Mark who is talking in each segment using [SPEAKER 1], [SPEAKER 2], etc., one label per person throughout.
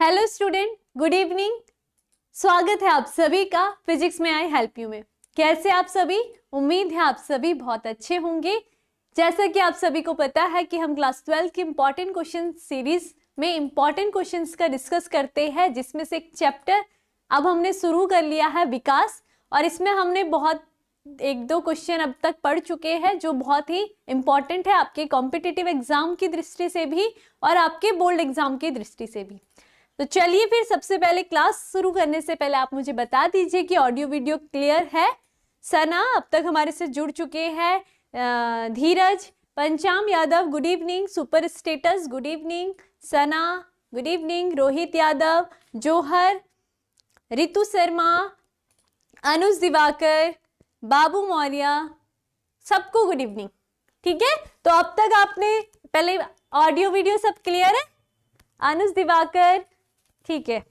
[SPEAKER 1] Hello student, good evening. स्वागत है आप सभी का फिजिक्स में आई हेल्प यू में। कैसे आप सभी? उम्मीद है आप सभी बहुत अच्छे होंगे। जैसा कि आप सभी को पता है कि हम क्लास 12 की इंपॉर्टेंट क्वेश्चन सीरीज में इंपॉर्टेंट क्वेश्चंस का डिस्कस करते हैं, जिसमें से एक चैप्टर अब हमने शुरू कर लिया है विकास, और इसमें हमने बहुत एक दो क्वेश्चन अब तक पढ़ चुके हैं जो बहुत ही इंपॉर्टेंट है आपके कॉम्पिटिटिव एग्जाम की दृष्टि से भी और आपके बोर्ड एग्जाम की दृष्टि से भी। तो चलिए फिर सबसे पहले क्लास शुरू करने से पहले आप मुझे बता दीजिए कि ऑडियो वीडियो क्लियर है। सना अब तक हमारे से जुड़ चुके हैं। Dheeraj, Pancham Yadav good evening, super status good evening, Sana good evening, Rohit Yadav, Johar, Ritu Sharma, Anuj Diwakar, Babu Maurya, सबको गुड इवनिंग। ठीक है, तो अब तक आपने पहले ऑडियो वीडियो सब क्लियर है? अनुज दिवाकर, ठीक है,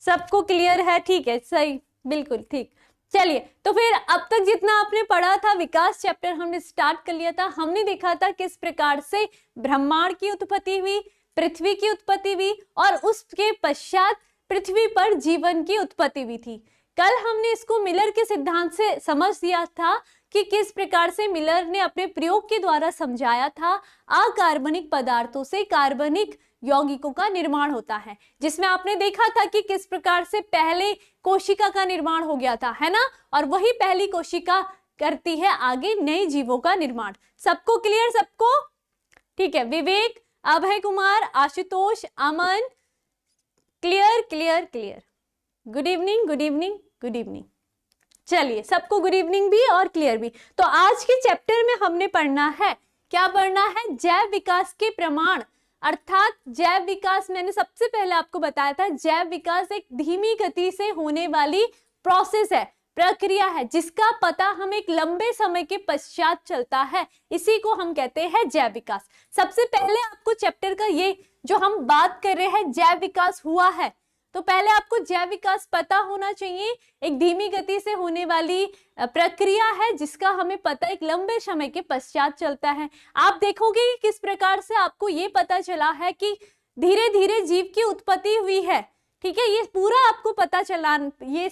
[SPEAKER 1] सबको क्लियर है? ठीक है, सही, बिल्कुल ठीक। चलिए, तो फिर अब तक जितना आपने पढ़ा था विकास चैप्टर हमने स्टार्ट कर लिया था। हमने देखा था किस प्रकार से ब्रह्मांड की उत्पत्ति हुई, पृथ्वी की उत्पत्ति हुई और उसके पश्चात पृथ्वी पर जीवन की उत्पत्ति हुई थी। कल हमने इसको मिलर के सिद्धांत से समझ दिया था कि किस प्रकार से मिलर ने अपने प्रयोग के द्वारा समझाया था अकार्बनिक पदार्थों से कार्बनिक यौगिकों का निर्माण होता है, जिसमें आपने देखा था कि किस प्रकार से पहले कोशिका का निर्माण हो गया था, है ना, और वही पहली कोशिका करती है आगे नए जीवों का निर्माण। सबको क्लियर? सबको ठीक है? Vivek, Abhay Kumar, Ashutosh, Aman, clear clear clear. Good evening, good evening, good evening. चलिए, सबको गुड इवनिंग भी और क्लियर भी। तो आज के चैप्टर में हमने पढ़ना है, क्या पढ़ना है? जैव विकास के प्रमाण, अर्थात जैव विकास। मैंने सबसे पहले आपको बताया था जैव विकास एक धीमी गति से होने वाली प्रोसेस है, प्रक्रिया है, जिसका पता हमें एक लंबे समय के पश्चात चलता है, इसी को हम कहते हैं जैव विकास। सबसे पहले आपको चैप्टर का ये जो हम बात कर रहे हैं जैव विकास हुआ है, तो पहले आपको जैव विकास पता होना चाहिए। एक धीमी गति से होने वाली प्रक्रिया है जिसका हमें पता एक लंबे समय के पश्चात चलता है। आप देखोगे कि किस प्रकार से आपको ये पता चला है कि धीरे धीरे जीव की उत्पत्ति हुई है। ठीक है, ये पूरा आपको पता चला, ये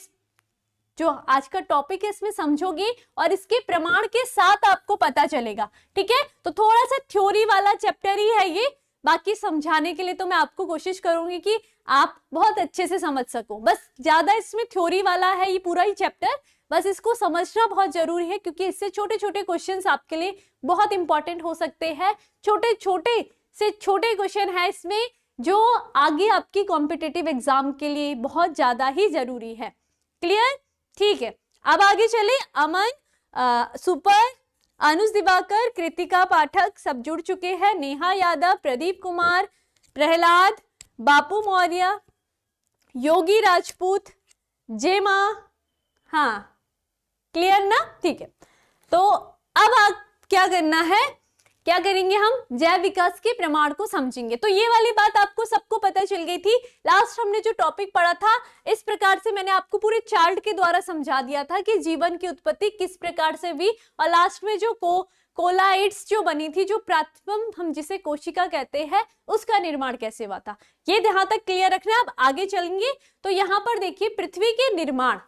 [SPEAKER 1] जो आज का टॉपिक है इसमें समझोगे और इसके प्रमाण के साथ आपको पता चलेगा। ठीक है, तो थोड़ा सा थ्योरी वाला चैप्टर ही है ये, बाकी समझाने के लिए तो मैं आपको कोशिश करूंगी कि आप बहुत अच्छे से समझ सको। बस ज्यादा इसमें थ्योरी वाला है ये पूरा ही चैप्टर, बस इसको समझना बहुत जरूरी है क्योंकि इससे छोटे छोटे क्वेश्चंस आपके लिए बहुत इंपॉर्टेंट हो सकते हैं। छोटे छोटे से छोटे क्वेश्चन है इसमें जो आगे आपकी कॉम्पिटिटिव एग्जाम के लिए बहुत ज्यादा ही जरूरी है। क्लियर? ठीक है, अब आगे चले। अमन, सुपर, अनुज दिवाकर, कृतिका पाठक सब जुड़ चुके हैं, नेहा यादव, प्रदीप कुमार, प्रहलाद, बापू मौर्य, योगी राजपूत, जेमा, हाँ क्लियर ना? ठीक है, तो अब क्या करना है, क्या करेंगे हम? जैव विकास के प्रमाण को समझेंगे। तो ये वाली बात आपको सबको पता चल गई थी। लास्ट हमने जो टॉपिक पढ़ा था इस प्रकार से मैंने आपको पूरे चार्ट के द्वारा समझा दिया था कि जीवन की उत्पत्ति किस प्रकार से हुई, और लास्ट में जो कोलाइड्स जो बनी थी, जो प्राथमिक हम जिसे कोशिका कहते हैं, उसका निर्माण कैसे हुआ था, ये यहाँ तक क्लियर रखना। अब आगे चलेंगे तो यहाँ पर देखिए पृथ्वी के निर्माण,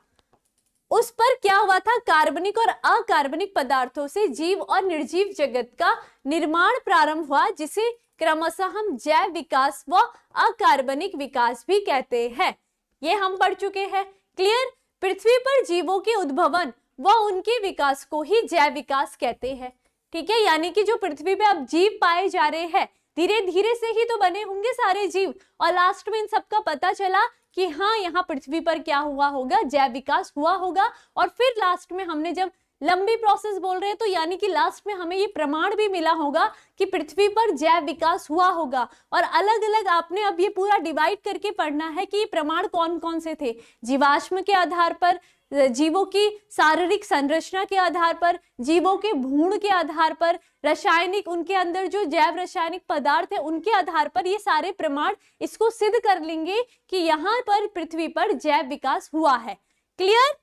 [SPEAKER 1] उस पर क्या हुआ था, कार्बनिक और अकार्बनिक पदार्थों से जीव और निर्जीव जगत का निर्माण प्रारंभ हुआ, जिसे क्रमशः हम जैव विकास व अकार्बनिक विकास भी कहते हैं। ये हम पढ़ चुके हैं। क्लियर? पृथ्वी पर जीवों के उद्भवन व उनके विकास को ही जैव विकास कहते हैं। ठीक है, यानी कि जो पृथ्वी पे अब जीव पाए जा रहे हैं, धीरे धीरे से ही तो बने होंगे सारे जीव, और लास्ट में इन सबका पता चला कि हाँ यहाँ पृथ्वी पर क्या हुआ होगा, जैव विकास हुआ होगा। और फिर लास्ट में हमने जब लंबी प्रोसेस बोल रहे हैं तो यानी कि लास्ट में हमें ये प्रमाण भी मिला होगा कि पृथ्वी पर जैव विकास हुआ होगा। और अलग अलग आपने अब ये पूरा डिवाइड करके पढ़ना है कि ये प्रमाण कौन कौन से थे। जीवाश्म के आधार पर, जीवों की शारीरिक संरचना के आधार पर, जीवों के भ्रूण के आधार पर, रासायनिक उनके अंदर जो जैव रासायनिक पदार्थ है उनके आधार पर, ये सारे प्रमाण इसको सिद्ध कर लेंगे कि यहाँ पर पृथ्वी पर जैव विकास हुआ है। क्लियर?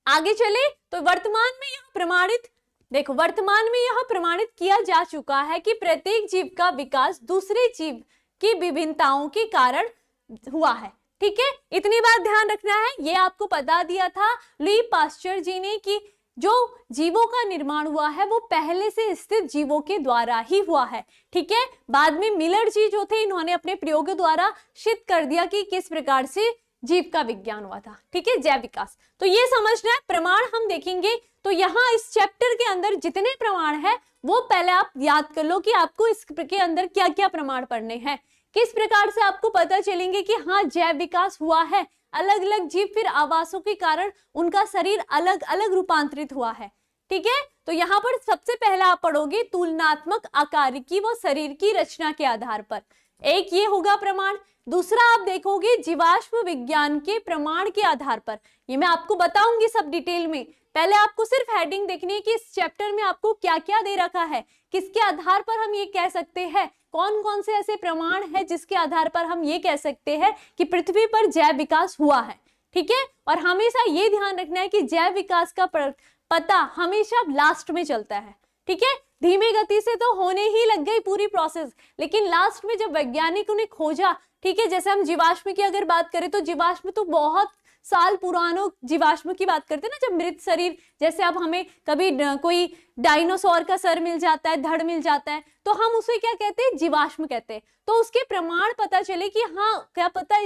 [SPEAKER 1] आगे चले तो वर्तमान में यह प्रमाणित, देखो वर्तमान में यह प्रमाणित किया जा चुका है कि प्रत्येक जीव का विकास दूसरे जीव की विभिन्नताओं के कारण हुआ है। ठीक है, इतनी बात ध्यान रखना है। ये आपको बता दिया था लुई पास्चर जी ने कि जो जीवों का निर्माण हुआ है वो पहले से स्थित जीवों के द्वारा ही हुआ है। ठीक है, बाद में मिलर जी जो थे इन्होंने अपने प्रयोगों द्वारा सिद्ध कर दिया कि किस प्रकार से जीव का विज्ञान हुआ था। ठीक है, जैव विकास। तो ये समझना है। प्रमाण हम देखेंगे तो यहाँ इस चैप्टर के अंदर जितने प्रमाण है वो पहले आप याद कर लो कि आपको इसके अंदर क्या क्या प्रमाण पढ़ने हैं, किस प्रकार से आपको पता चलेंगे कि हाँ जैव विकास हुआ है, अलग अलग जीव फिर आवासों के कारण उनका शरीर अलग अलग रूपांतरित हुआ है। ठीक है, तो यहाँ पर सबसे पहला आप पढ़ोगे तुलनात्मक आकारिकी व शरीर की रचना के आधार पर, एक ये होगा प्रमाण। दूसरा आप देखोगे जीवाश्म विज्ञान के प्रमाण के आधार पर, ये मैं आपको बताऊंगी सब डिटेल में। पहले आपको सिर्फ हेडिंग देखनी है कि इस चैप्टर में आपको क्या क्या दे रखा है, किसके आधार पर हम ये कह सकते हैं, कौन कौन से ऐसे प्रमाण है जिसके आधार पर हम ये कह सकते हैं कि पृथ्वी पर जैव विकास हुआ है। ठीक है, और हमेशा ये ध्यान रखना है कि जैव विकास का पता हमेशा लास्ट में चलता है। ठीक है, धीमे गति से तो होने ही लग गई पूरी प्रोसेस, लेकिन लास्ट में जब वैज्ञानिकों ने खोजा, ठीक है, जैसे हम जीवाश्म की अगर बात करें तो जीवाश्म तो बहुत साल पुरानों जीवाश्म की बात करते हैं ना, जब मृत शरीर, जैसे अब हमें कभी कोई डायनासोर का सर मिल जाता है, धड़ मिल जाता है, तो हम उसे क्या कहते हैं, जीवाश्म कहते हैं। तो उसके प्रमाण पता चले कि हाँ क्या पता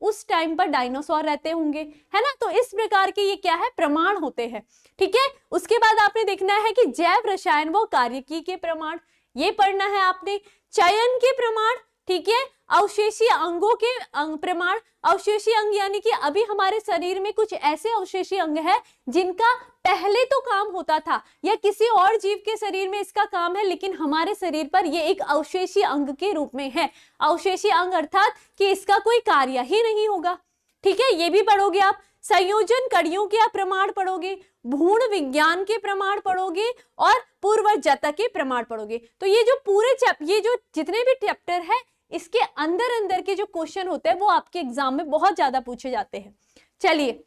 [SPEAKER 1] उस टाइम पर डायनासोर रहते होंगे, है ना। तो इस प्रकार के ये क्या है, प्रमाण होते हैं। ठीक है, उसके बाद आपने देखना है कि जैव रसायन व कार्यकी के प्रमाण, ये पढ़ना है आपने। चयन के प्रमाण, ठीक है, अवशेषीय अंगों के प्रमाण। अवशेषीय अंग यानी कि अभी हमारे शरीर में कुछ ऐसे अवशेषीय अंग है जिनका पहले तो काम होता था या किसी और जीव के शरीर में इसका काम है, लेकिन हमारे शरीर पर ये एक अवशेषीय अंग के रूप में है। अवशेषीय अंग अर्थात कि इसका कोई कार्य ही नहीं होगा। ठीक है, ये भी पढ़ोगे आप। संयोजन कड़ियों के आप प्रमाण पढ़ोगे, भ्रूण विज्ञान के प्रमाण पढ़ोगे और पूर्वजता के प्रमाण पढ़ोगे। तो ये जो पूरे ये जो जितने भी चैप्टर है इसके अंदर अंदर के जो क्वेश्चन होते हैं वो आपके एग्जाम में बहुत ज्यादा पूछे जाते हैं। चलिए,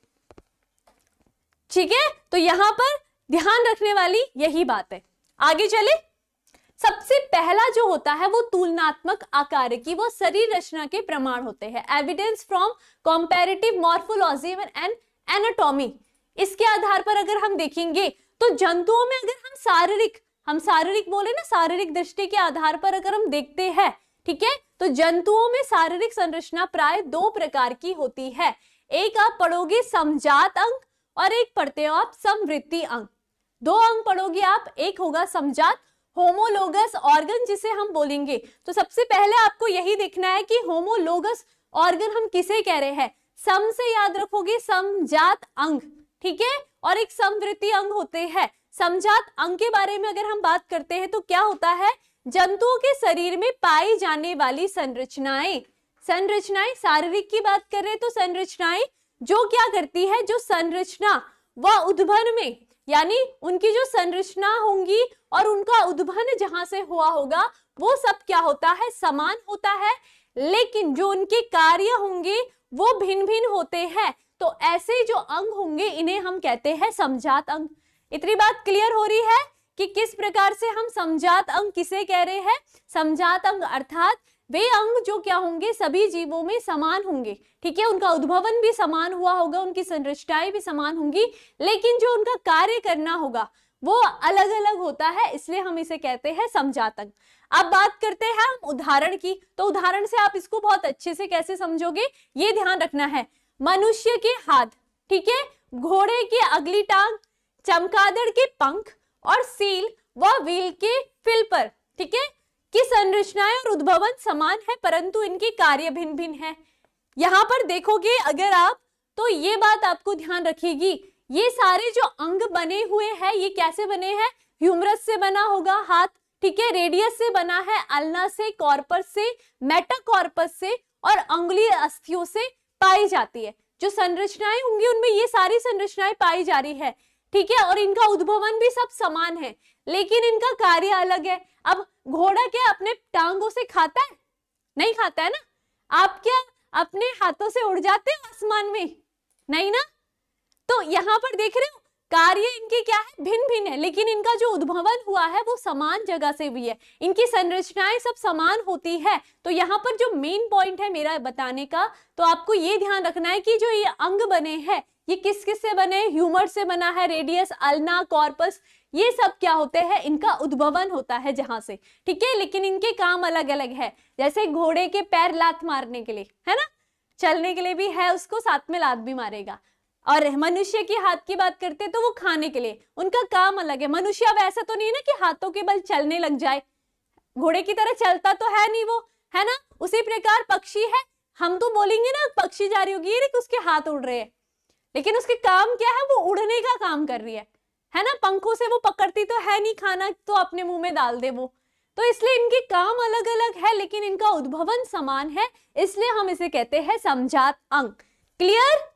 [SPEAKER 1] ठीक है, तो यहां पर ध्यान रखने वाली यही बात है। आगे चले, सबसे पहला जो होता है वो तुलनात्मक आकारिकी व शरीर रचना के प्रमाण होते हैं। Evidence from comparative morphology and anatomy. इसके आधार पर अगर हम देखेंगे तो जंतुओं में अगर हम शारीरिक बोले ना, शारीरिक दृष्टि के आधार पर अगर हम देखते हैं, ठीक है, तो जंतुओं में शारीरिक संरचना प्राय दो प्रकार की होती है। एक आप पढ़ोगे समजात अंग और एक पढ़ते हो आप समवृत्ति अंग। दो अंग पढ़ोगे आप, एक होगा समजात होमोलोगस ऑर्गन जिसे हम बोलेंगे। तो सबसे पहले आपको यही देखना है कि होमोलोगस ऑर्गन हम किसे कह रहे हैं। सम से याद रखोगे समजात अंग, ठीक है, और एक समवृत्ति अंग होते हैं। समजात अंग के बारे में अगर हम बात करते हैं तो क्या होता है, जंतुओं के शरीर में पाई जाने वाली संरचनाएं शारीरिक की बात कर रहे हैं तो संरचनाएं जो क्या करती है, जो संरचना व उद्भवन में, यानी उनकी जो संरचना होंगी और उनका उद्भवन जहां से हुआ होगा वो सब क्या होता है, समान होता है, लेकिन जो उनके कार्य होंगे वो भिन्न भिन्न होते हैं। तो ऐसे जो अंग होंगे इन्हें हम कहते हैं समजात अंग। इतनी बात क्लियर हो रही है कि किस प्रकार से हम समजात अंग किसे कह रहे हैं। समजात अंग अर्थात वे अंग जो क्या होंगे, सभी जीवों में समान होंगे, ठीक है, उनका उद्भवन भी समान हुआ होगा, उनकी संरचनाएं भी समान होंगी, लेकिन जो उनका कार्य करना होगा वो अलग अलग होता है, इसलिए हम इसे कहते हैं समजात अंग। अब बात करते हैं हम उदाहरण की। तो उदाहरण से आप इसको बहुत अच्छे से कैसे समझोगे ये ध्यान रखना है। मनुष्य के हाथ, ठीक है, घोड़े की अगली टांग, चमगादड़ के पंख और सील व व्हील के फिलपर, ठीक है, की संरचनाएं और उद्भवन समान है परंतु इनके कार्य भिन्न भिन्न है। यहां पर देखोगे अगर आप तो ये बात आपको ध्यान रखेगी, ये सारे जो अंग बने हुए हैं ये कैसे बने हैं, ह्यूमरस से बना होगा हाथ, ठीक है, रेडियस से बना है, अल्ना से, कॉर्पस से, मेटाकॉर्पस से और अंगुलीय अस्थियों से पाई जाती है। जो संरचनाएं होंगी उनमें ये सारी संरचनाएं पाई जा रही है, ठीक है, और इनका उद्भवन भी सब समान है, लेकिन इनका कार्य अलग है। अब घोड़ा क्या अपने टांगों से खाता है, नहीं खाता है ना। आप क्या अपने हाथों से उड़ जाते हो आसमान में, नहीं ना। तो यहाँ पर देख रहे हो कार्य इनके क्या है, भिन्न भिन्न है, लेकिन इनका जो उद्भवन हुआ है वो समान जगह से हुई है, इनकी संरचनाएं सब समान होती है। तो यहाँ पर जो मेन पॉइंट है मेरा बताने का, तो आपको ये ध्यान रखना है कि जो ये अंग बने हैं ये किस किस से बने हैं, ह्यूमर से बना है, रेडियस, अल्ना, कॉर्पस, ये सब क्या होते हैं, इनका उद्भवन होता है जहां से, ठीक है। लेकिन इनके काम अलग अलग है, जैसे घोड़े के पैर लात मारने के लिए है ना, चलने के लिए भी है, उसको साथ में लात भी मारेगा। और मनुष्य के हाथ की बात करते तो वो खाने के लिए, उनका काम अलग है। मनुष्य अब ऐसा तो नहीं है ना कि हाथों के बल चलने लग जाए, घोड़े की तरह चलता तो है नहीं वो, है ना। उसी प्रकार पक्षी है, हम तो बोलेंगे ना पक्षी जा रही होगी कि उसके हाथ उड़ रहे हैं, लेकिन उसके काम क्या है, वो उड़ने का काम कर रही है ना। पंखों से वो पकड़ती तो है नहीं खाना, तो अपने मुंह में डाल दे वो, तो इसलिए इनके काम अलग अलग है लेकिन इनका उद्भवन समान है, इसलिए हम इसे कहते हैं समजात अंग। क्लियर?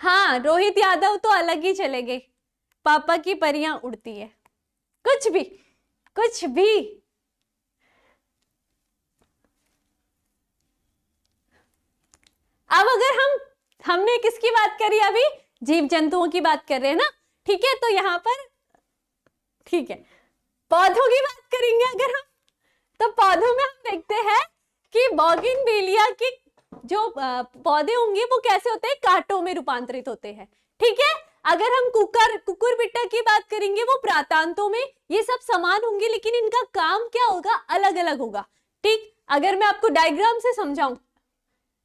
[SPEAKER 1] हाँ, रोहित यादव तो अलग ही चले गए, पापा की परियां उड़ती है, कुछ भी कुछ भी। अब अगर हमने किसकी बात करी, अभी जीव जंतुओं की बात कर रहे हैं ना, ठीक है। तो यहाँ पर ठीक है, पौधों की बात करेंगे अगर हम, तो पौधों में हम देखते हैं कि बोगनवेलिया के जो पौधे होंगे वो कैसे होते हैं, कांटों में रूपांतरित होते हैं, ठीक है। अगर हम कुकुरबिट्टा की बात करेंगे वो प्रातांतों में, ये सब समान होंगे लेकिन इनका काम क्या होगा, अलग अलग होगा, ठीक। अगर मैं आपको डायग्राम से समझाऊं,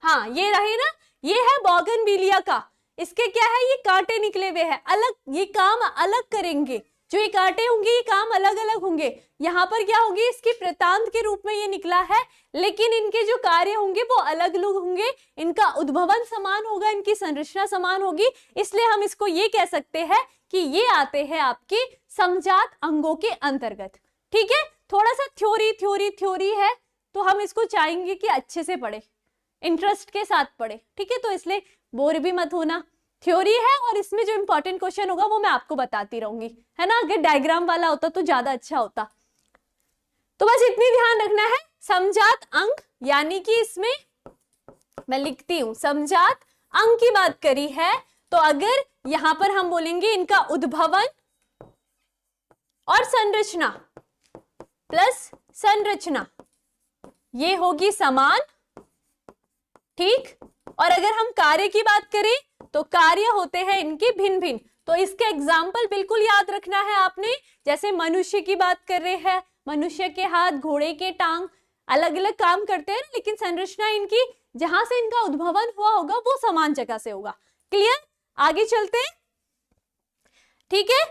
[SPEAKER 1] हाँ ये रहे ना, ये है बोगनविलिया का, इसके क्या है, ये कांटे निकले हुए हैं, अलग, ये काम अलग करेंगे, जो ये कांटे होंगे ये काम अलग अलग होंगे। यहाँ पर क्या होगी, इसके प्रतांत के रूप में ये निकला है, लेकिन इनके जो कार्य होंगे वो अलग अलग होंगे, इनका उद्भवन समान होगा, इनकी संरचना समान होगी, इसलिए हम इसको ये कह सकते हैं कि ये आते हैं आपके समजात अंगों के अंतर्गत, ठीक है। थोड़ा सा थ्योरी है, तो हम इसको चाहेंगे कि अच्छे से पढ़े, इंटरेस्ट के साथ पढ़े, ठीक है। तो इसलिए बोर भी मत होना, थ्योरी है और इसमें जो इंपॉर्टेंट क्वेश्चन होगा वो मैं आपको बताती रहूंगी, है ना। अगर डायग्राम वाला होता तो ज्यादा अच्छा होता। तो बस इतनी ध्यान रखना है, समजात अंग, यानी कि इसमें मैं लिखती हूं समजात अंग की बात करी है, तो अगर यहां पर हम बोलेंगे इनका उद्भवन और संरचना प्लस संरचना, ये होगी समान, ठीक। और अगर हम कार्य की बात करें तो कार्य होते हैं इनके भिन्न भिन्न। तो इसके एग्जाम्पल बिल्कुल याद रखना है आपने, जैसे मनुष्य की बात कर रहे हैं, मनुष्य के हाथ, घोड़े के टांग अलग अलग काम करते हैं, लेकिन संरचना इनकी, जहां से इनका उद्भवन हुआ होगा वो समान जगह से होगा। क्लियर? आगे चलते हैं, ठीक है।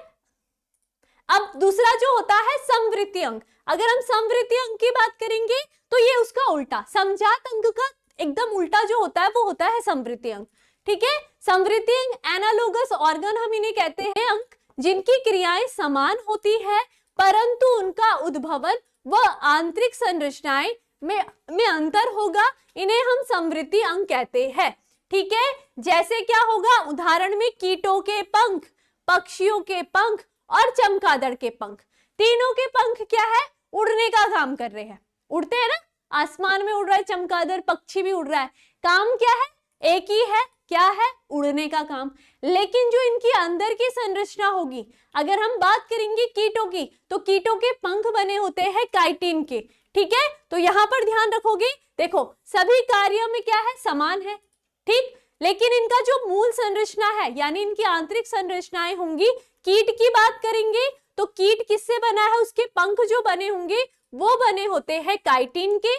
[SPEAKER 1] अब दूसरा जो होता है समवृत्ति अंग, अगर हम समवृत्ति अंग की बात करेंगे तो ये उसका उल्टा, समजात अंग का एकदम उल्टा जो होता है वो होता है समवृत्ति अंग, ठीक है। समवृत्ति अंग, एनालोगस ऑर्गन हम इन्हें कहते हैं, अंग जिनकी क्रियाएं समान होती है परंतु उनका उद्भवन व आंतरिक संरचनाएं में अंतर होगा, इन्हें हम समवृत्ति अंग कहते हैं, ठीक है। जैसे क्या होगा, उदाहरण में कीटों के पंख, पक्षियों के पंख और चमगादड़ के पंख, तीनों के पंख क्या है, उड़ने का काम कर रहे हैं, उड़ते हैं ना, आसमान में उड़ रहा है चमगादड़, पक्षी भी उड़ रहा है, काम क्या है, एक ही है, क्या है, उड़ने का काम। लेकिन जो इनकी अंदर की संरचना होगी, अगर हम बात करेंगे कीटों की, तो कीटों के पंख बने होते हैं काइटिन के, ठीक है। तो यहां पर ध्यान रखोगे, देखो सभी कार्यों में क्या है, समान है, ठीक। लेकिन इनका जो मूल संरचना है, यानी इनकी आंतरिक संरचनाएं होंगी, कीट की बात करेंगे तो कीट किससे बना है, उसके पंख जो बने होंगे वो बने होते हैं काइटिन के।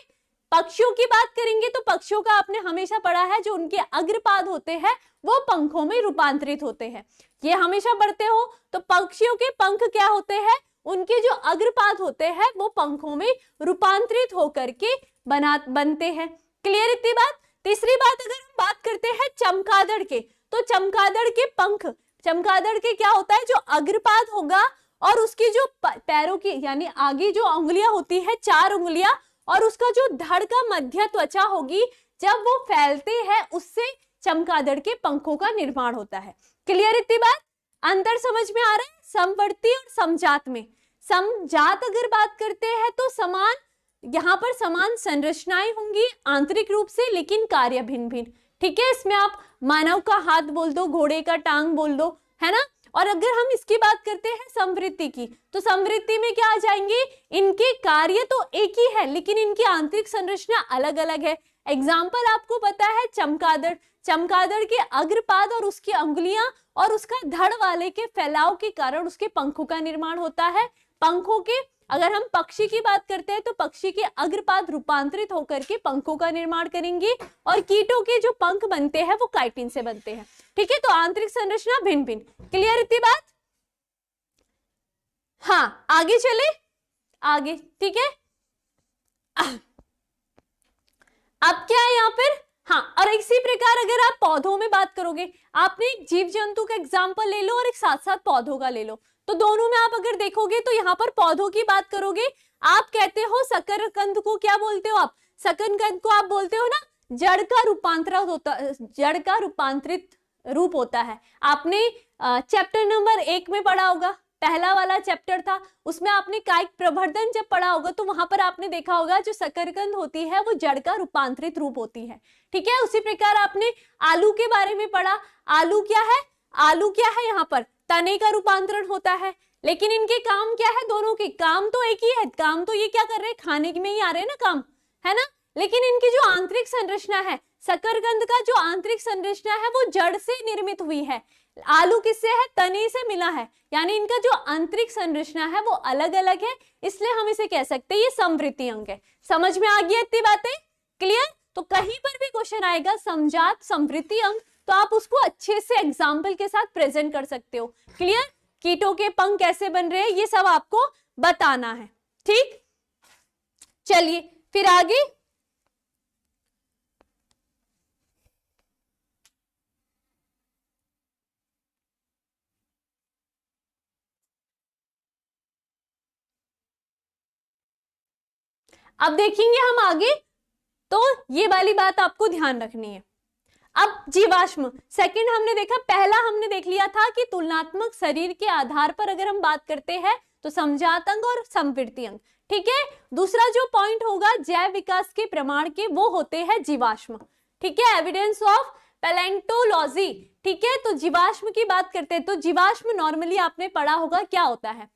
[SPEAKER 1] पक्षियों की बात करेंगे तो पक्षियों का आपने हमेशा पढ़ा है, जो उनके अग्रपाद होते हैं वो पंखों में रूपांतरित होते हैं, ये हमेशा पढ़ते हो। तो पक्षियों के पंख क्या होते हैं, उनके जो अग्रपाद होते हैं वो पंखों में रूपांतरित होकर के बनते हैं। क्लियर इतनी बात? तीसरी बात, अगर हम बात करते हैं चमगादड़ के, तो चमगादड़ के पंख, चमगादड़ के क्या होता है, जो अग्रपाद होगा और उसकी जो पैरों की यानी आगे जो उंगलियां होती है, 4 उंगलियां, और उसका जो धड़ का मध्य त्वचा होगी, जब वो फैलते हैं उससे चमगादड़ के पंखों का निर्माण होता है। क्लियर इतनी बात? अंतर समझ में आ रहा है समवर्ती और समजात में? समजात अगर बात करते हैं तो समान, यहाँ पर समान संरचनाएं होंगी आंतरिक रूप से, लेकिन कार्य भिन्न भिन्न, ठीक है। इसमें आप मानव का हाथ बोल दो, घोड़े का टांग बोल दो, है ना। और अगर हम इसकी बात करते हैं समवृत्ति की, तो समवृत्ति में क्या आ जाएंगे, इनके कार्य तो एक ही है लेकिन इनकी आंतरिक संरचना अलग अलग है। एग्जाम्पल आपको पता है चमगादड़, चमगादड़ के अग्रपाद और उसकी अंगुलियां और उसका धड़ वाले के फैलाव के कारण उसके पंखों का निर्माण होता है। पंखों के, अगर हम पक्षी की बात करते हैं तो पक्षी के अग्रपाद रूपांतरित होकर के पंखों का निर्माण करेंगे और कीटों के जो पंख बनते हैं वो काइटिन से बनते हैं। ठीक है, तो आंतरिक संरचना भिन्न भिन्न। क्लियर इतनी बात? हाँ, आगे चले आगे। ठीक है, अब क्या है यहाँ पर, हाँ, और इसी प्रकार अगर आप पौधों में बात करोगे, आपने एक जीव जंतु का एग्जाम्पल ले लो और एक साथ साथ पौधों का ले लो, तो दोनों में आप अगर देखोगे तो यहाँ पर पौधों की बात करोगे, आप कहते हो शकरकंद को क्या बोलते हो आप, शकरकंद को आप बोलते हो ना जड़ का रूपांतरित होता, जड़ का रूपांतरित रूप होता है। आपने चैप्टर नंबर 1 में पढ़ा होगा, पहला वाला चैप्टर था, उसमें आपने कायिक प्रवर्धन जब पढ़ा होगा तो वहां पर आपने देखा होगा जो शकरकंद होती है वो जड़ का रूपांतरित रूप होती है। ठीक है, उसी प्रकार आपने आलू के बारे में पढ़ा, आलू क्या है, आलू क्या है, यहाँ पर तने का रूपांतरण होता है, लेकिन इनके काम क्या है, दोनों के काम तो एक ही है, काम तो ये क्या कर रहे हैं, खाने में ही आ रहे हैं ना काम, है ना, लेकिन इनकी जो आंतरिक संरचना है, शकरकंद का जो आंतरिक संरचना है वो जड़ से निर्मित हुई है, आलू किससे है, तने से मिला है, यानी इनका जो आंतरिक संरचना है वो अलग अलग है, इसलिए हम इसे कह सकते हैं ये समवृत्ति अंग है। समझ में आ गया इतनी बातें? क्लियर? तो कहीं पर भी क्वेश्चन आएगा समजात समवृत्ति अंग, तो आप उसको अच्छे से एग्जाम्पल के साथ प्रेजेंट कर सकते हो। क्लियर? कीटों के पंख कैसे बन रहे हैं ये सब आपको बताना है। ठीक, चलिए फिर आगे। अब देखेंगे हम आगे, तो ये वाली बात आपको ध्यान रखनी है। अब जीवाश्म, सेकंड हमने देखा, पहला हमने देख लिया था कि तुलनात्मक शरीर के आधार पर अगर हम बात करते हैं तो समजात अंग और समवृत्ति अंग। ठीक है, दूसरा जो पॉइंट होगा जैव विकास के प्रमाण के, वो होते हैं जीवाश्म। ठीक है, एविडेंस ऑफ पैलेंटोलॉजी। ठीक है, तो जीवाश्म की बात करते हैं तो जीवाश्म नॉर्मली आपने पढ़ा होगा क्या होता है,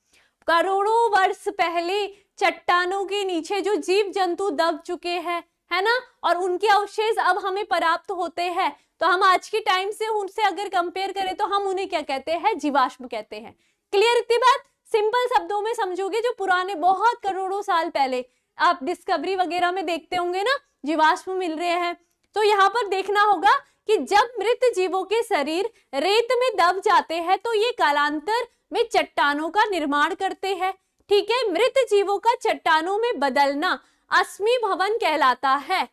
[SPEAKER 1] करोड़ों वर्ष पहले चट्टानों के नीचे जो जीव जंतु दब चुके हैं, है ना, और उनके अवशेष अब हमें प्राप्त होते हैं, तो हम आज के टाइम से उनसे अगर कंपेयर करें तो हम उन्हें क्या कहते हैं, जीवाश्म कहते हैं। क्लियर इतनी बात? सिंपल शब्दों में समझोगे, जो पुराने बहुत करोड़ों साल पहले आप डिस्कवरी वगैरह में देखते होंगे ना जीवाश्म मिल रहे हैं, तो यहाँ पर देखना होगा कि जब मृत जीवों के शरीर रेत में दब जाते हैं तो ये कालांतर में चट्टानों का निर्माण करते हैं। ठीक है, मृत जीवों का चट्टानों में बदलना अश्मीभवन कहलाता है।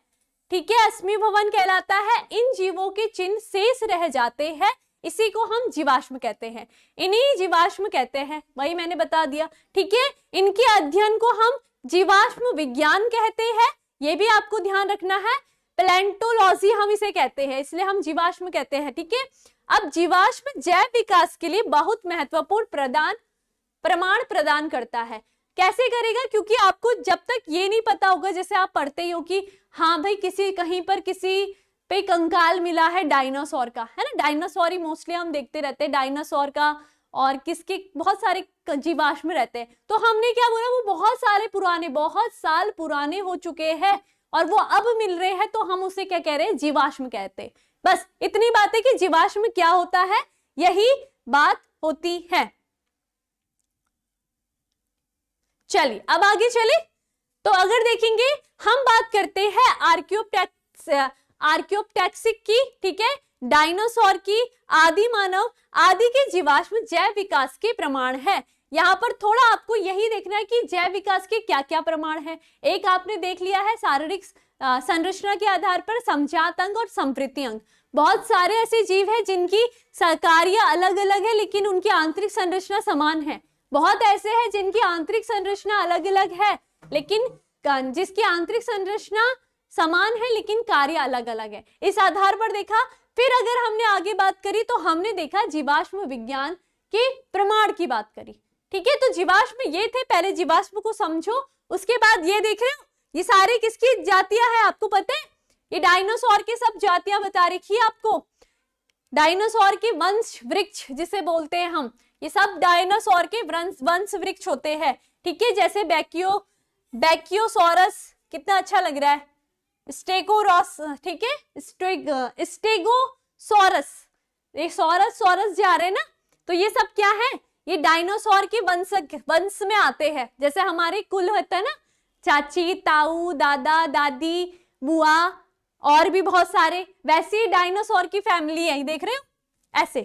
[SPEAKER 1] ठीक है, अश्मीभवन कहलाता है। इन जीवों के चिन्ह शेष रह जाते हैं, इसी को हम जीवाश्म कहते हैं, इन्हीं जीवाश्म कहते हैं, वही मैंने बता दिया। ठीक है, इनके अध्ययन को हम जीवाश्म विज्ञान कहते हैं, ये भी आपको ध्यान रखना है। पैलेंटोलॉजी हम इसे कहते हैं, इसलिए हम जीवाश्म कहते हैं। ठीक है, अब जीवाश्म जैव विकास के लिए बहुत महत्वपूर्ण प्रमाण प्रदान करता है। कैसे करेगा? क्योंकि आपको जब तक ये नहीं पता होगा, जैसे आप पढ़ते ही हो कि हाँ भाई किसी कहीं पर किसी पे कंकाल मिला है डायनासोर का, है ना, डायनासोर ही मोस्टली हम देखते रहते हैं, डायनासोर का और किसके बहुत सारे जीवाश्म रहते हैं, तो हमने क्या बोला, वो बहुत सारे पुराने, बहुत साल पुराने हो चुके हैं और वो अब मिल रहे हैं, तो हम उसे क्या कह रहे हैं, जीवाश्म कहते हैं। बस इतनी बात है कि जीवाश्म क्या होता है, यही बात होती है। चलिए अब आगे चले, तो अगर देखेंगे हम बात करते हैं आर्कियोप्टेक्सिक की, ठीक है, डायनासोर की, आदि मानव आदि के जीवाश्म जैव विकास के प्रमाण है। यहाँ पर थोड़ा आपको यही देखना है कि जैव विकास के क्या क्या प्रमाण है। एक आपने देख लिया है शारीरिक संरचना के आधार पर समजात अंग और समवृत्ति अंग। बहुत सारे ऐसे जीव हैं जिनकी कार्य अलग अलग है लेकिन उनकी आंतरिक संरचना समान है। बहुत ऐसे हैं जिनकी आंतरिक संरचना अलग अलग है लेकिन जिसकी आंतरिक संरचना समान है लेकिन कार्य अलग अलग है। इस आधार पर देखा। फिर अगर हमने आगे बात करी तो हमने देखा जीवाश्म विज्ञान के प्रमाण की बात करी। ठीक है, तो जीवाश्म ये थे, पहले जीवाश्म को समझो, उसके बाद ये देख रहे हो ये सारे किसकी जातियां हैं आपको पता है, ये डायनासोर के सब जातियां बता रखी है आपको। डायनासोर के वंश वृक्ष जिसे बोलते हैं हम, ये सब डायनासोर के वंश वृक्ष होते हैं, ठीक है। जैसे बैकियोसोरस, कितना अच्छा लग रहा है, स्टेगोरॉस, ठीक है, स्टेगोसोरस, ये सॉरस जा रहे हैं ना, तो ये सब क्या है, ये डायनासोर के वंश में आते हैं। जैसे हमारे कुल होता है ना, चाची, ताऊ, दादा, दादी, बुआ और भी बहुत सारे, वैसे ही डायनासोर की फैमिली है, देख रहे हो ऐसे।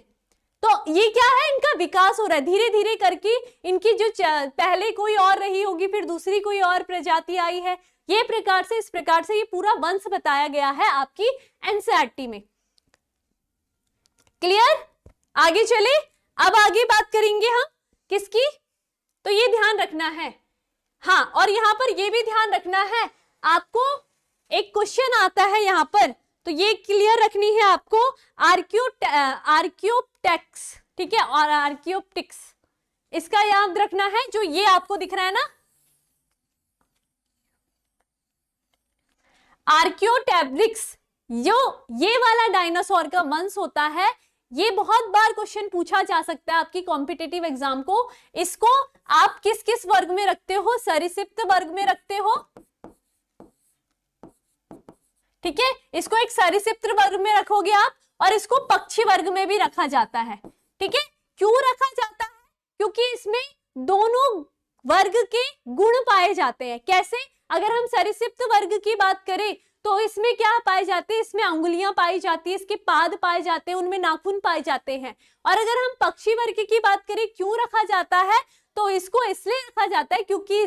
[SPEAKER 1] तो ये क्या है, इनका विकास हो रहा है धीरे धीरे करके, इनकी जो पहले कोई और रही होगी, फिर दूसरी कोई और प्रजाति आई है, ये प्रकार से, इस प्रकार से ये पूरा वंश बताया गया है आपकी एनसीईआरटी में। क्लियर? आगे चले, अब आगे बात करेंगे हम किसकी, तो ये ध्यान रखना है, हाँ, और यहाँ पर ये भी ध्यान रखना है, आपको एक क्वेश्चन आता है यहाँ पर, तो ये क्लियर रखनी है आपको, आर्कियोप्टेक्स, ठीक है, और आर्कियोप्टिक्स, इसका याद रखना है। जो ये आपको दिख रहा है ना, आर्कियोटेब्रिक्स, जो ये वाला डायनासोर का वंश होता है, ये बहुत बार क्वेश्चन पूछा जा सकता है आपकी कॉम्पिटिटिव एग्जाम को। इसको आप किस किस वर्ग में रखते हो, सरीसृप वर्ग में रखते हो, ठीक है, इसको एक सरीसृप वर्ग में रखोगे आप, और इसको पक्षी वर्ग में भी रखा जाता है, ठीक है। क्यों रखा जाता है, क्योंकि इसमें दोनों वर्ग के गुण पाए जाते हैं। कैसे, अगर हम सरीसृप वर्ग की बात करें तो इसमें क्या पाए जाते हैं, इसमें अंगुलियां पाई जाती है, इसके पाद पाए जाते हैं, उनमें नाखून पाए जाते हैं। और अगर हम पक्षी वर्ग की बात करें, क्यों रखा जाता है, तो इसको इसलिए रखा जाता है क्योंकि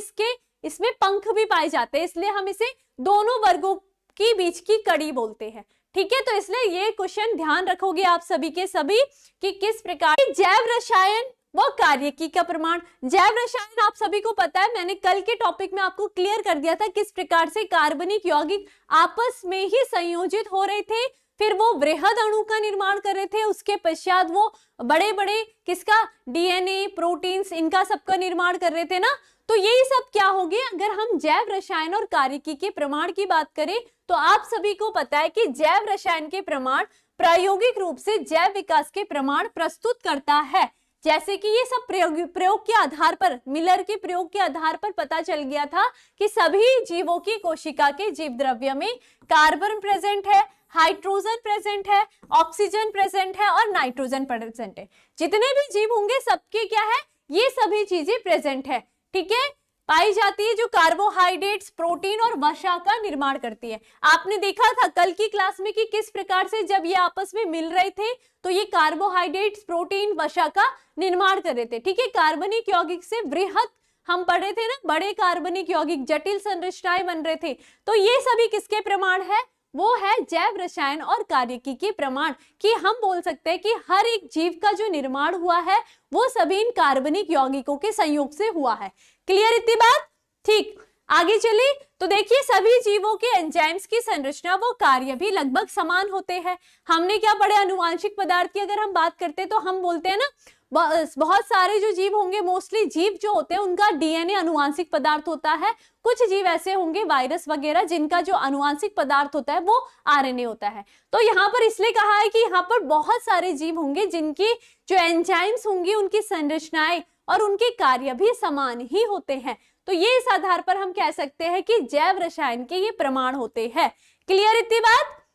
[SPEAKER 1] इसमें पंख भी पाए जाते हैं, इसलिए हम इसे दोनों वर्गों की बीच की कड़ी बोलते हैं, ठीक है। तो इसलिए ये क्वेश्चन ध्यान रखोगे आप सभी के सभी कि किस प्रकार जैव रसायन वो कार्यकी का प्रमाण। जैव रसायन आप सभी को पता है, मैंने कल के टॉपिक में आपको क्लियर कर दिया था किस प्रकार से कार्बनिक यौगिक आपस में ही संयोजित हो रहे थे, फिर वो वृहद अणु का निर्माण कर रहे थे, उसके पश्चात वो बड़े बड़े किसका, डीएनए, प्रोटीन्स, इनका सबका निर्माण कर रहे थे ना। तो यही सब क्या हो गया, अगर हम जैव रसायन और कार्यकी के प्रमाण की बात करें तो आप सभी को पता है कि जैव रसायन के प्रमाण प्रायोगिक रूप से जैव विकास के प्रमाण प्रस्तुत करता है। जैसे कि ये सब प्रयोग के आधार पर, मिलर के प्रयोग के आधार पर पता चल गया था कि सभी जीवों की कोशिका के जीव द्रव्य में कार्बन प्रेजेंट है, हाइड्रोजन प्रेजेंट है, ऑक्सीजन प्रेजेंट है और नाइट्रोजन प्रेजेंट है। जितने भी जीव होंगे सबके क्या है, ये सभी चीजें प्रेजेंट है, ठीक है, पाई जाती है, जो कार्बोहाइड्रेट्स, प्रोटीन और वसा का निर्माण करती है। आपने देखा था कल की क्लास में कि किस प्रकार से जब ये आपस में मिल रहे थे तो ये कार्बोहाइड्रेट्स, प्रोटीन, वसा का निर्माण कर रहे थे, ठीक है। कार्बनिक यौगिक से वृहद, हम पढ़ रहे थे ना, बड़े कार्बनिक यौगिक, जटिल संरचनाएं बन रहे थे। तो ये सभी किसके प्रमाण है, वो है जैव रसायन और कार्यकी के प्रमाण, कि हम बोल सकते हैं कि हर एक जीव का जो निर्माण हुआ है वो सभी इन कार्बनिक यौगिकों के संयोग से हुआ है। क्लियर इतनी बात? ठीक, आगे चले तो देखिए सभी जीवों के एंजाइम्स की संरचना वो कार्य भी लगभग समान होते हैं। हमने क्या पढ़े, अनुवांशिक पदार्थ की अगर हम बात करते हैं तो हम बोलते हैं ना, बहुत सारे जो जीव होंगे, मोस्टली जीव जो होते हैं उनका डीएनए अनुवांशिक पदार्थ होता है। कुछ जीव ऐसे होंगे वायरस वगैरह जिनका जो अनुवांशिक पदार्थ होता है वो आरएनए होता है। तो यहाँ पर इसलिए कहा है कि यहाँ पर बहुत सारे जीव होंगे जिनकी जो एंजाइम्स होंगी, उनकी संरचनाएं और उनके कार्य भी समान ही होते हैं। तो ये इस आधार पर हम कह सकते हैं कि जैव रसायन के ये प्रमाण होते हैं। क्लियर इतनी बात?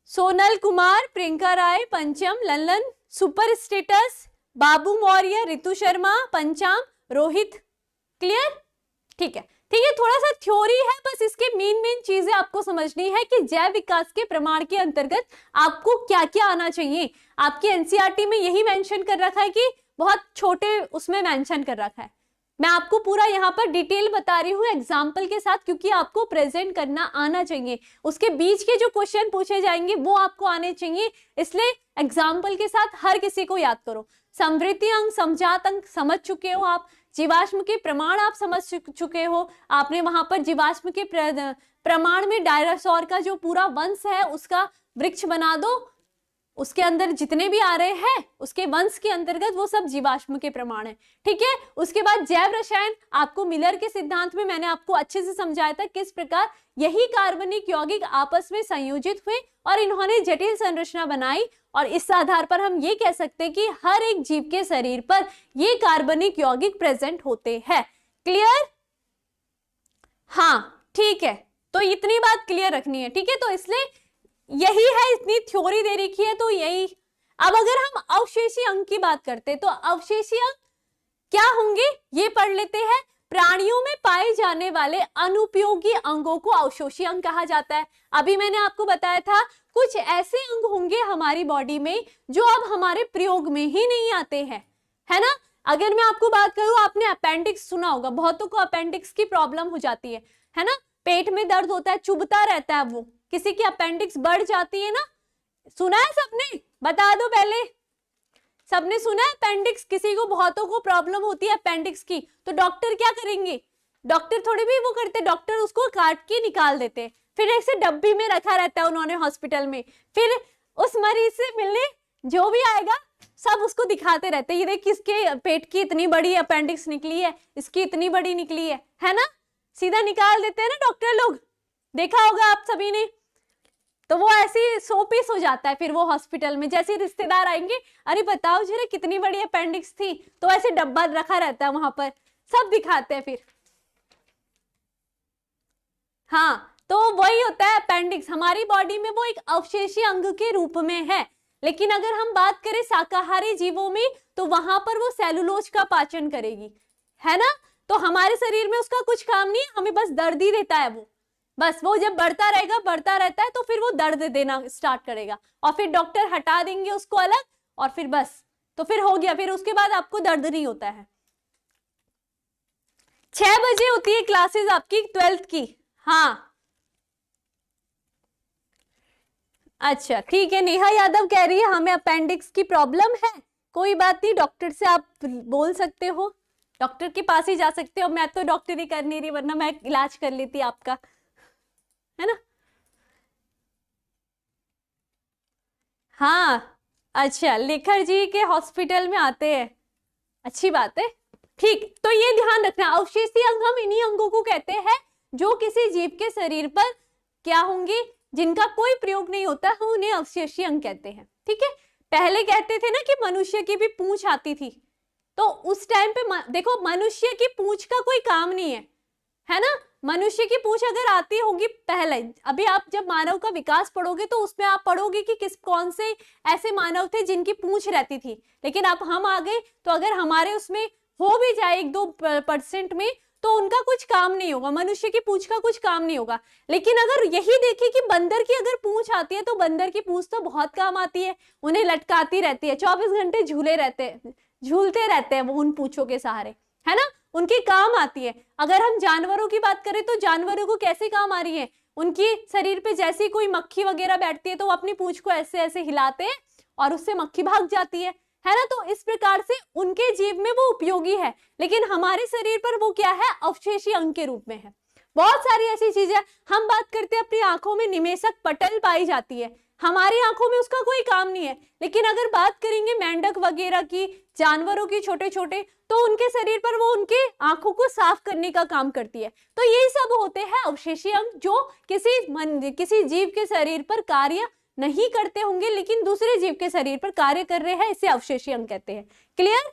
[SPEAKER 1] सोनल कुमार, प्रियंका राय, पंचम, ललन, सुपर स्टेटस, बाबू मौर्य, रितु शर्मा, पंचाम, रोहित। क्लियर? ठीक है, ठीक है, थोड़ा सा थ्योरी है, बस इसके मेन चीजें आपको समझनी है कि जैव विकास के प्रमाण के अंतर्गत आपको क्या क्या आना चाहिए। आपकी एनसीईआरटी में यही मेंशन कर रखा है कि बहुत छोटे उसमें मेंशन कर रखा है। मैं आपको पूरा यहाँ पर डिटेल बता रही हूँ एग्जाम्पल के साथ, क्योंकि आपको प्रेजेंट करना आना चाहिए। उसके बीच के जो क्वेश्चन पूछे जाएंगे वो आपको आने चाहिए, इसलिए एग्जाम्पल के साथ हर किसी को याद करो। समृद्धि अंक, समझात अंक समझ चुके हो आप, जीवाश्म के प्रमाण आप समझ चुके हो, आपने वहां पर जीवाश्म के प्रमाण में डायनासोर का जो पूरा वंश है उसका वृक्ष बना दो, उसके अंदर जितने भी आ रहे हैं उसके वंश के अंतर्गत वो सब जीवाश्म के प्रमाण है, ठीक है। उसके बाद जैव रसायन, आपको मिलर के सिद्धांत में मैंने आपको अच्छे से समझाया था किस प्रकार यही कार्बनिक यौगिक आपस में संयोजित हुए और इन्होंने जटिल संरचना बनाई और इस आधार पर हम ये कह सकते हैं कि हर एक जीव के शरीर पर ये कार्बनिक यौगिक प्रेजेंट होते हैं। क्लियर? हाँ ठीक है, तो इतनी बात क्लियर रखनी है, ठीक है। तो इसलिए यही है, इतनी थ्योरी दे रखी है तो यही। अब अगर हम अवशेषी अंग की बात करते हैं तो अवशेषी अंग क्या होंगे ये पढ़ लेते हैं। प्राणियों में पाए जाने वाले अनुपयोगी अंगों को अवशोषी अंग कहा जाता है। अभी मैंने आपको बताया था कुछ ऐसे अंग होंगे हमारी बॉडी में जो अब हमारे प्रयोग में ही नहीं आते हैं, है ना। अगर मैं आपको बात करूं, आपने अपेंडिक्स सुना होगा, बहुतों को अपेंडिक्स की प्रॉब्लम हो जाती है ना। पेट में दर्द होता है, चुभता रहता है, वो किसी की अपेंडिक्स बढ़ जाती है ना। सुना है सबने? बता दो पहले, सबने सुना है अपेंडिक्स? किसी को, बहुतों को प्रॉब्लम होती है अपेंडिक्स की, तो डॉक्टर क्या करेंगे? डॉक्टर थोड़ी भी वो करते, डॉक्टर उसको काट के निकाल देते, फिर ऐसे डब्बी में रखा रहता है उन्होंने हॉस्पिटल में। फिर उस मरीज से मिलने जो भी आएगा सब उसको दिखाते रहते, ये देख किसके पेट की इतनी बड़ी अपेंडिक्स निकली है, इसकी इतनी बड़ी निकली है ना। सीधा निकाल देते हैं ना डॉक्टर लोग, देखा होगा आप सभी ने। तो वो ऐसे शोपीस हो जाता है फिर वो हॉस्पिटल में। जैसे रिश्तेदार आएंगे, अरे बताओ जरा कितनी बड़ी अपेंडिक्स थी, तो ऐसे डब्बा रखा रहता है वहां पर, सब दिखाते हैं फिर। हाँ, तो वही होता है अपेंडिक्स हमारी बॉडी में, वो एक अवशेषी अंग के रूप में है। लेकिन अगर हम बात करें शाकाहारी जीवों में, तो वहां पर वो सेलुलोज का पाचन करेगी, है ना। तो हमारे शरीर में उसका कुछ काम नहीं है, हमें बस दर्द ही देता है वो। बस वो जब बढ़ता रहेगा, बढ़ता रहता है, तो फिर वो दर्द देना स्टार्ट करेगा और फिर डॉक्टर हटा देंगे उसको अलग, और फिर बस तो फिर हो गया, फिर उसके बाद आपको दर्द नहीं होता है। 6 बजे होती है क्लासेस आपकी 12th की। हाँ अच्छा ठीक है, नेहा यादव कह रही है हमें अपेंडिक्स की प्रॉब्लम है, कोई बात नहीं, डॉक्टर से आप बोल सकते हो, डॉक्टर के पास ही जा सकते हो। मैं तो डॉक्टरी कर नहीं रही, वरना मैं इलाज कर लेती आपका, है ना। हाँ अच्छा, लेखर जी के हॉस्पिटल में आते हैं, अच्छी बात है, ठीक। तो ये ध्यान रखना, अवशेषी अंग हम इन्हीं अंगों को कहते हैं जो किसी जीव के शरीर पर क्या होंगे, जिनका कोई प्रयोग नहीं होता, हम उन्हें अवशेषी अंग कहते हैं, ठीक है। पहले कहते थे ना कि मनुष्य की भी पूंछ आती थी, तो उस टाइम पे देखो मनुष्य की पूंछ का कोई काम नहीं है ना। मनुष्य की पूंछ अगर आती होगी पहले, अभी आप जब मानव का विकास पढ़ोगे तो उसमें आप पढ़ोगे कि कौन से ऐसे मानव थे जिनकी पूंछ रहती थी। लेकिन अब हम आ गए, तो अगर हमारे उसमें हो भी जाए 1-2% में, तो उनका कुछ काम नहीं होगा, मनुष्य की पूंछ का कुछ काम नहीं होगा। लेकिन अगर यही देखें कि बंदर की अगर पूंछ आती है, तो बंदर की पूंछ तो बहुत काम आती है, उन्हें लटकाती रहती है, 24 घंटे झूलते रहते हैं वो उन पूंछों के सहारे, है ना, उनके काम आती है। अगर हम जानवरों की बात करें, तो जानवरों को कैसे काम आ रही है, उनकी शरीर पे जैसे कोई मक्खी वगैरह बैठती है, तो वो अपनी पूंछ को ऐसे ऐसे हिलाते हैं और उससे मक्खी भाग जाती है ना। तो इस प्रकार से उनके जीव में वो उपयोगी है, लेकिन हमारे शरीर पर वो क्या है, अवशेषी अंग के रूप में है। बहुत सारी ऐसी चीजें हम बात करते हैं, अपनी आंखों में निमेशक पटल पाई जाती है, हमारी आंखों में उसका कोई काम नहीं है। लेकिन अगर बात करेंगे मेंढक वगैरह की, जानवरों की छोटे छोटे, तो उनके शरीर पर वो उनके आंखों को साफ करने का काम करती है। तो यही सब होते हैं अवशेषी अंग, जो किसी जीव के शरीर पर कार्य नहीं करते होंगे, लेकिन दूसरे जीव के शरीर पर कार्य कर रहे हैं, इसे अवशेषी अंग कहते हैं। क्लियर?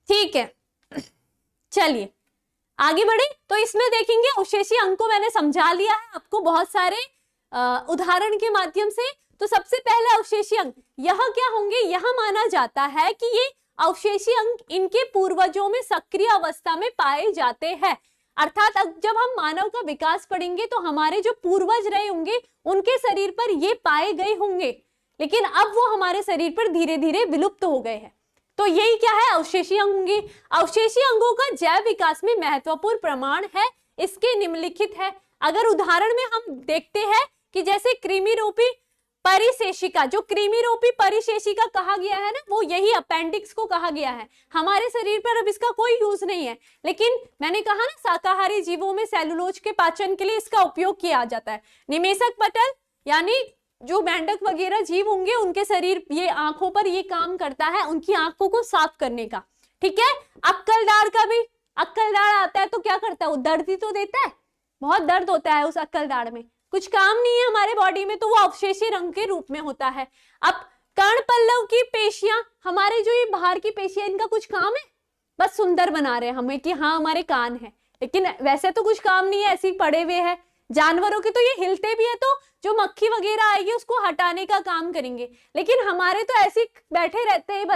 [SPEAKER 1] ठीक है, चलिए आगे बढ़े। तो इसमें देखेंगे अवशेषी अंग को मैंने समझा लिया है आपको बहुत सारे उदाहरण के माध्यम से। तो सबसे पहले अवशेषी अंग यह क्या होंगे, यह माना जाता है कि ये अवशेषी अंग इनके पूर्वजों में सक्रिय अवस्था में पाए जाते हैं। अर्थात अब जब हम मानव का विकास पढ़ेंगे, तो हमारे जो पूर्वज रहे होंगे उनके शरीर पर ये पाए गए होंगे, लेकिन अब वो हमारे शरीर पर धीरे धीरे विलुप्त हो गए हैं। तो यही क्या है, अवशेषी अंग होंगे। अवशेषी अंगों का जैव विकास में महत्वपूर्ण प्रमाण है, इसके निम्नलिखित है। अगर उदाहरण में हम देखते हैं कि जैसे कृमि रूपी परिशेषिका, जो कृमि रूपी परिशेषिका कहा गया है ना, वो यही अपेंडिक्स को कहा गया है। हमारे शरीर पर अब इसका कोई यूज नहीं है, लेकिन मैंने कहा ना शाकाहारी जीवों में सेलुलोज के पाचन के लिए इसका उपयोग किया जाता है। निमेशक पटल यानी जो मेंढक वगैरह जीव होंगे, उनके शरीर ये आंखों पर ये काम करता है, उनकी आंखों को साफ करने का, ठीक है। अक्कलदार का भी, अक्कलदार आता है तो क्या करता है, वो दर्द ही तो देता है, बहुत दर्द होता है उस अक्कलदार में, कुछ काम नहीं है हमारे बॉडी में, तो वो अवशेषी रंग के रूप में होता है। अब कर्ण पल्लव की पेशियां, हमारे जो ये बाहर की पेशियां, इनका कुछ काम है? बस सुंदर बना रहे हैं हमें कि हाँ हमारे कान है, लेकिन वैसे तो कुछ काम नहीं है, ऐसे ही पड़े हुए हैं। जानवरों के तो ये हिलते भी है तो जो मक्खी वगैरह आएगी उसको हटाने का काम करेंगे, लेकिन हमारे तो ऐसे बैठे रहते हैं।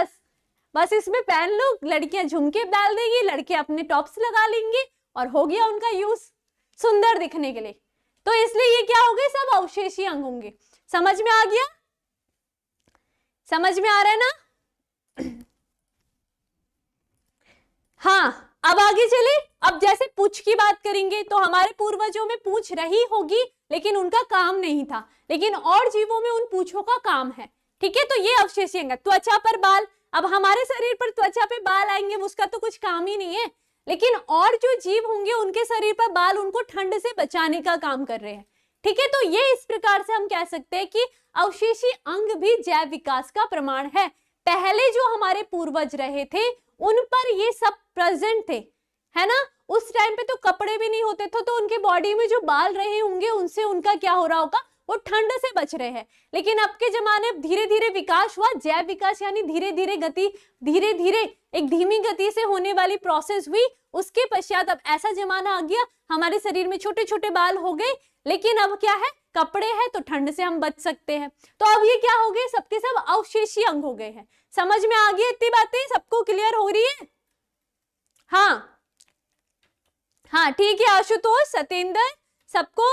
[SPEAKER 1] बस इसमें पहन लो, लड़कियां झुमके डाल देंगी, लड़के अपने टॉप्स लगा लेंगे और हो गया उनका यूज सुंदर दिखने के लिए। तो इसलिए ये क्या हो गए, सब अवशेषी अंग होंगे। समझ में आ गया? समझ में आ रहा है ना? हाँ, अब आगे चले। अब जैसे पूंछ की बात करेंगे तो हमारे पूर्वजों में पूंछ रही होगी, लेकिन उनका काम नहीं था, लेकिन और जीवों में उन पूंछों का काम है। ठीक है, तो ये अवशेषी अंग। त्वचा पर बाल, अब हमारे शरीर पर त्वचा पे बाल आएंगे, उसका तो कुछ काम ही नहीं है, लेकिन और जो जीव होंगे उनके शरीर पर बाल उनको ठंड से बचाने का काम कर रहे हैं। ठीक है, तो ये इस प्रकार से हम कह सकते हैं कि अवशेषी अंग भी जैव विकास का प्रमाण है। पहले जो हमारे पूर्वज रहे थे उन पर ये सब प्रेजेंट थे, है ना। उस टाइम पे तो कपड़े भी नहीं होते थे, तो उनके बॉडी में जो बाल रहे होंगे उनसे उनका क्या हो रहा होगा, वो ठंड से बच रहे हैं। लेकिन अब के जमाने धीरे धीरे विकास हुआ, जैव विकास यानी धीरे धीरे गति, धीरे धीरे एक धीमी गति से होने वाली प्रोसेस हुई। उसके पश्चात अब ऐसा जमाना आ गया, हमारे शरीर में छोटे छोटे बाल हो गए, लेकिन अब क्या है, कपड़े हैं तो ठंड से हम बच सकते हैं। तो अब ये क्या हो गए, सबके सब अवशेषी अंग हो गए हैं। समझ में आ गई इतनी बातें? सबको क्लियर हो रही है? हाँ हाँ, ठीक है आशुतोष, सतेंद्र, सबको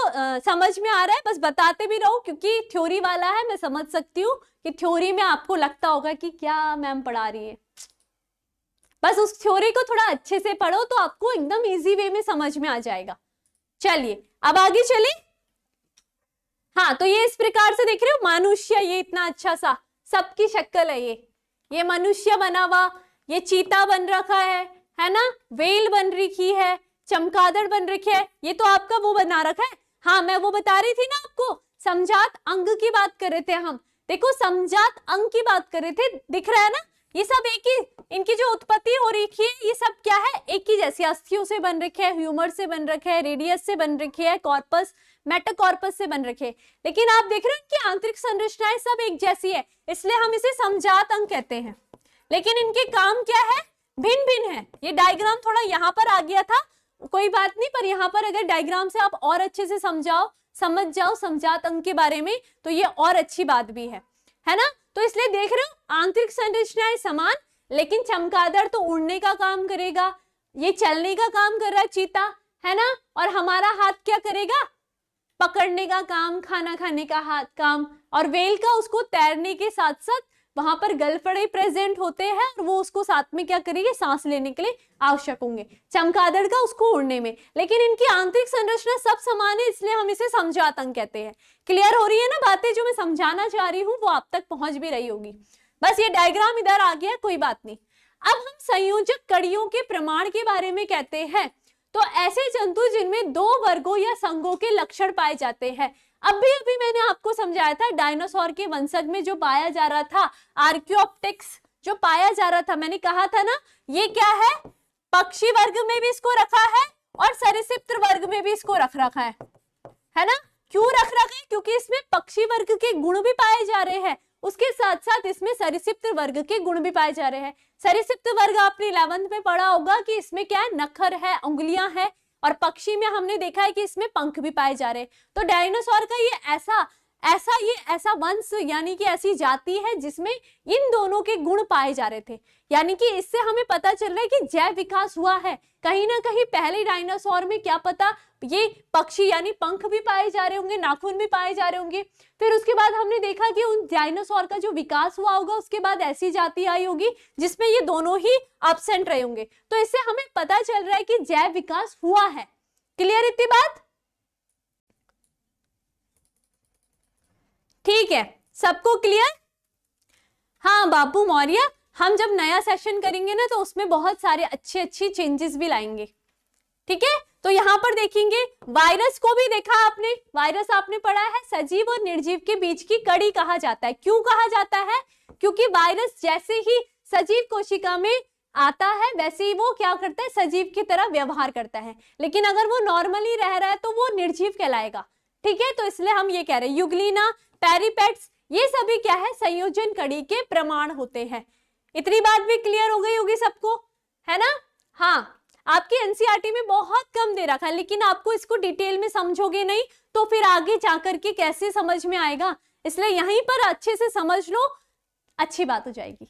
[SPEAKER 1] समझ में आ रहा है? बस बताते भी रहो, क्योंकि थ्योरी वाला है, मैं समझ सकती हूँ कि थ्योरी में आपको लगता होगा कि क्या मैम पढ़ा रही है। बस उस थ्योरी को थोड़ा अच्छे से पढ़ो तो आपको एकदम इजी वे में समझ में आ जाएगा। चलिए अब आगे चले। हाँ, तो ये इस प्रकार से देख रहे हो, मनुष्य, ये इतना अच्छा सा सबकी शक्ल है, ये मनुष्य बना हुआ, ये चीता बन रखा है ना, वेल बन रखी है, चमगादड़ बन रखी है, ये तो आपका वो बना रखा है। हाँ, मैं वो बता रही थी ना आपको, समजात अंग की बात कर रहे थे हम। देखो, समजात अंग की बात कर रहे थे, दिख रहा है ना, ये सब एक ही, इनकी जो उत्पत्ति हो रही है ये सब क्या है, एक ही जैसी अस्थियों से बन रखे है, ह्यूमर से बन रखे है, रेडियस से बन रखे है, कॉर्पस, मेटाकॉर्पस से बन रखे हैं। लेकिन आप देख रहे हो इनकी आंतरिक संरचनाएं सब एक जैसी है, इसलिए हम इसे समजात अंग कहते हैं। लेकिन इनके काम क्या है, भिन्न भिन्न है। ये डायग्राम थोड़ा यहाँ पर आ गया था, कोई बात नहीं, पर यहाँ पर अगर डायग्राम से आप और अच्छे से समझ जाओ समजात अंग के बारे में, तो ये और अच्छी बात भी है ना। तो इसलिए देख रहे हो आंतरिक संरचनाएं समान, लेकिन चमगादड़ तो उड़ने का काम करेगा, ये चलने का काम कर रहा है चीता, है ना, और हमारा हाथ क्या करेगा, पकड़ने का काम, खाना खाने का हाथ काम, और वेल का उसको तैरने के साथ साथ वहां पर गलफड़े प्रेजेंट होते हैं और वो उसको साथ में क्या करेंगे, सांस लेने के लिए आवश्यक होंगे। चमगादड़ का उसको उड़ने में, लेकिन इनकी आंतरिक संरचना सब समान है, इसलिए हम इसे समजात अंग कहते हैं। क्लियर हो रही है ना बातें, जो मैं समझाना चाह रही हूँ वो आप तक पहुंच भी रही होगी। बस ये डायग्राम इधर आ गया, कोई बात नहीं। अब हम संयोजक कड़ियों के प्रमाण के बारे में कहते हैं। तो ऐसे जंतु जिनमें दो वर्गों या संघों के लक्षण पाए जाते हैं। अभी मैंने आपको समझाया था, डायनासोर के वंशज में जो पाया जा रहा था, आर्कियोप्टेक्स जो पाया जा रहा था, मैंने कहा था ना, ये क्या है, पक्षी वर्ग में भी इसको रखा है और सरीसृप वर्ग में भी इसको रख रखा है ना। क्यों रख रखा है, क्योंकि इसमें पक्षी वर्ग के गुण भी पाए जा रहे हैं, उसके साथ साथ इसमें सरीसृप वर्ग के गुण भी पाए जा रहे हैं। सरीसृप वर्ग आपने 11th में पढ़ा होगा कि इसमें क्या है, नखर है, उंगलियां हैं, और पक्षी में हमने देखा है कि इसमें पंख भी पाए जा रहे हैं। तो डायनासोर का ये ऐसा वंश यानी कि ऐसी जाति है जिसमें इन दोनों के गुण पाए जा रहे थे। यानी कि इससे हमें पता चल रहा है कि जैव विकास हुआ है। कहीं ना कहीं पहले डायनासोर में क्या पता, ये पक्षी यानी पंख भी पाए जा रहे होंगे, नाखून भी पाए जा रहे होंगे। फिर उसके बाद हमने देखा कि उन डायनासोर का जो विकास हुआ होगा, उसके बाद ऐसी जाति आई होगी जिसमें ये दोनों ही एब्सेंट रहे होंगे। तो इससे हमें पता चल रहा है कि जैव विकास हुआ है। क्लियर इतनी बात? ठीक है, सबको क्लियर? हाँ बाबू मौर्य, हम जब नया सेशन करेंगे ना तो उसमें बहुत सारे अच्छे चेंजेस भी लाएंगे। ठीक है, तो यहाँ पर देखेंगे, वायरस को भी देखा आपने, वायरस आपने पढ़ा है सजीव और निर्जीव के बीच की कड़ी कहा जाता है। क्यों कहा जाता है? क्योंकि वायरस जैसे ही सजीव कोशिका में आता है वैसे ही वो क्या करता है, सजीव की तरह व्यवहार करता है। लेकिन अगर वो नॉर्मली रह रहा है तो वो निर्जीव कहलाएगा। ठीक है, तो इसलिए हम ये कह रहे हैं यूग्लिना, पेरिपेट्स, ये सभी क्या है, संयोजन कड़ी के प्रमाण होते हैं। इतनी बात भी क्लियर हो गई होगी सबको, है ना? हाँ, आपकी एनसीईआरटी में बहुत कम दे रखा है, लेकिन आपको इसको डिटेल में समझोगे नहीं तो फिर आगे जाकर के कैसे समझ में आएगा, इसलिए यहीं पर अच्छे से समझ लो, अच्छी बात हो जाएगी,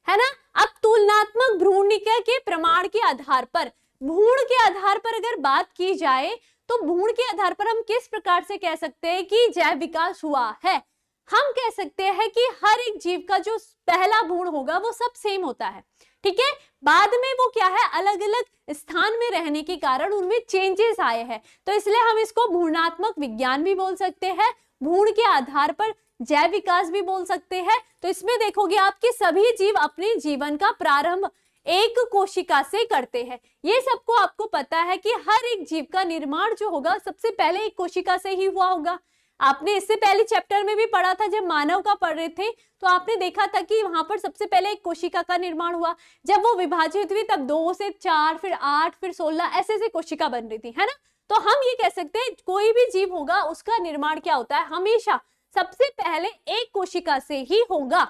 [SPEAKER 1] है ना? अब तुलनात्मक भ्रूणिका के प्रमाण के आधार पर, भ्रूण के आधार पर अगर बात की जाए तो भ्रूण के आधार पर हम किस प्रकार से कह सकते हैं कि जैव विकास हुआ है? हम कह सकते हैं कि हर एक जीव का जो पहला भ्रूण होगा वो सब सेम होता है, ठीक है? बाद में वो क्या है, अलग अलग स्थान में रहने के कारण उनमें चेंजेस आए हैं, तो इसलिए हम इसको भ्रूणात्मक विज्ञान भी बोल सकते हैं, भ्रूण के आधार पर जैव विकास भी बोल सकते हैं। तो इसमें देखोगे आपके सभी जीव अपने जीवन का प्रारंभ एक कोशिका से करते हैं। ये सबको आपको पता है कि हर एक जीव का निर्माण जो होगा सबसे पहले एक कोशिका से ही हुआ होगा। आपने इससे पहले चैप्टर में भी पढ़ा था, जब मानव का पढ़ रहे थे तो आपने देखा था कि वहां पर सबसे पहले एक कोशिका का निर्माण हुआ, जब वो विभाजित हुई तब 2 से 4 फिर 8 फिर 16 ऐसे कोशिका बन रही थी, है ना? तो हम ये कह सकते हैं कोई भी जीव होगा उसका निर्माण क्या होता है, हमेशा सबसे पहले एक कोशिका से ही होगा।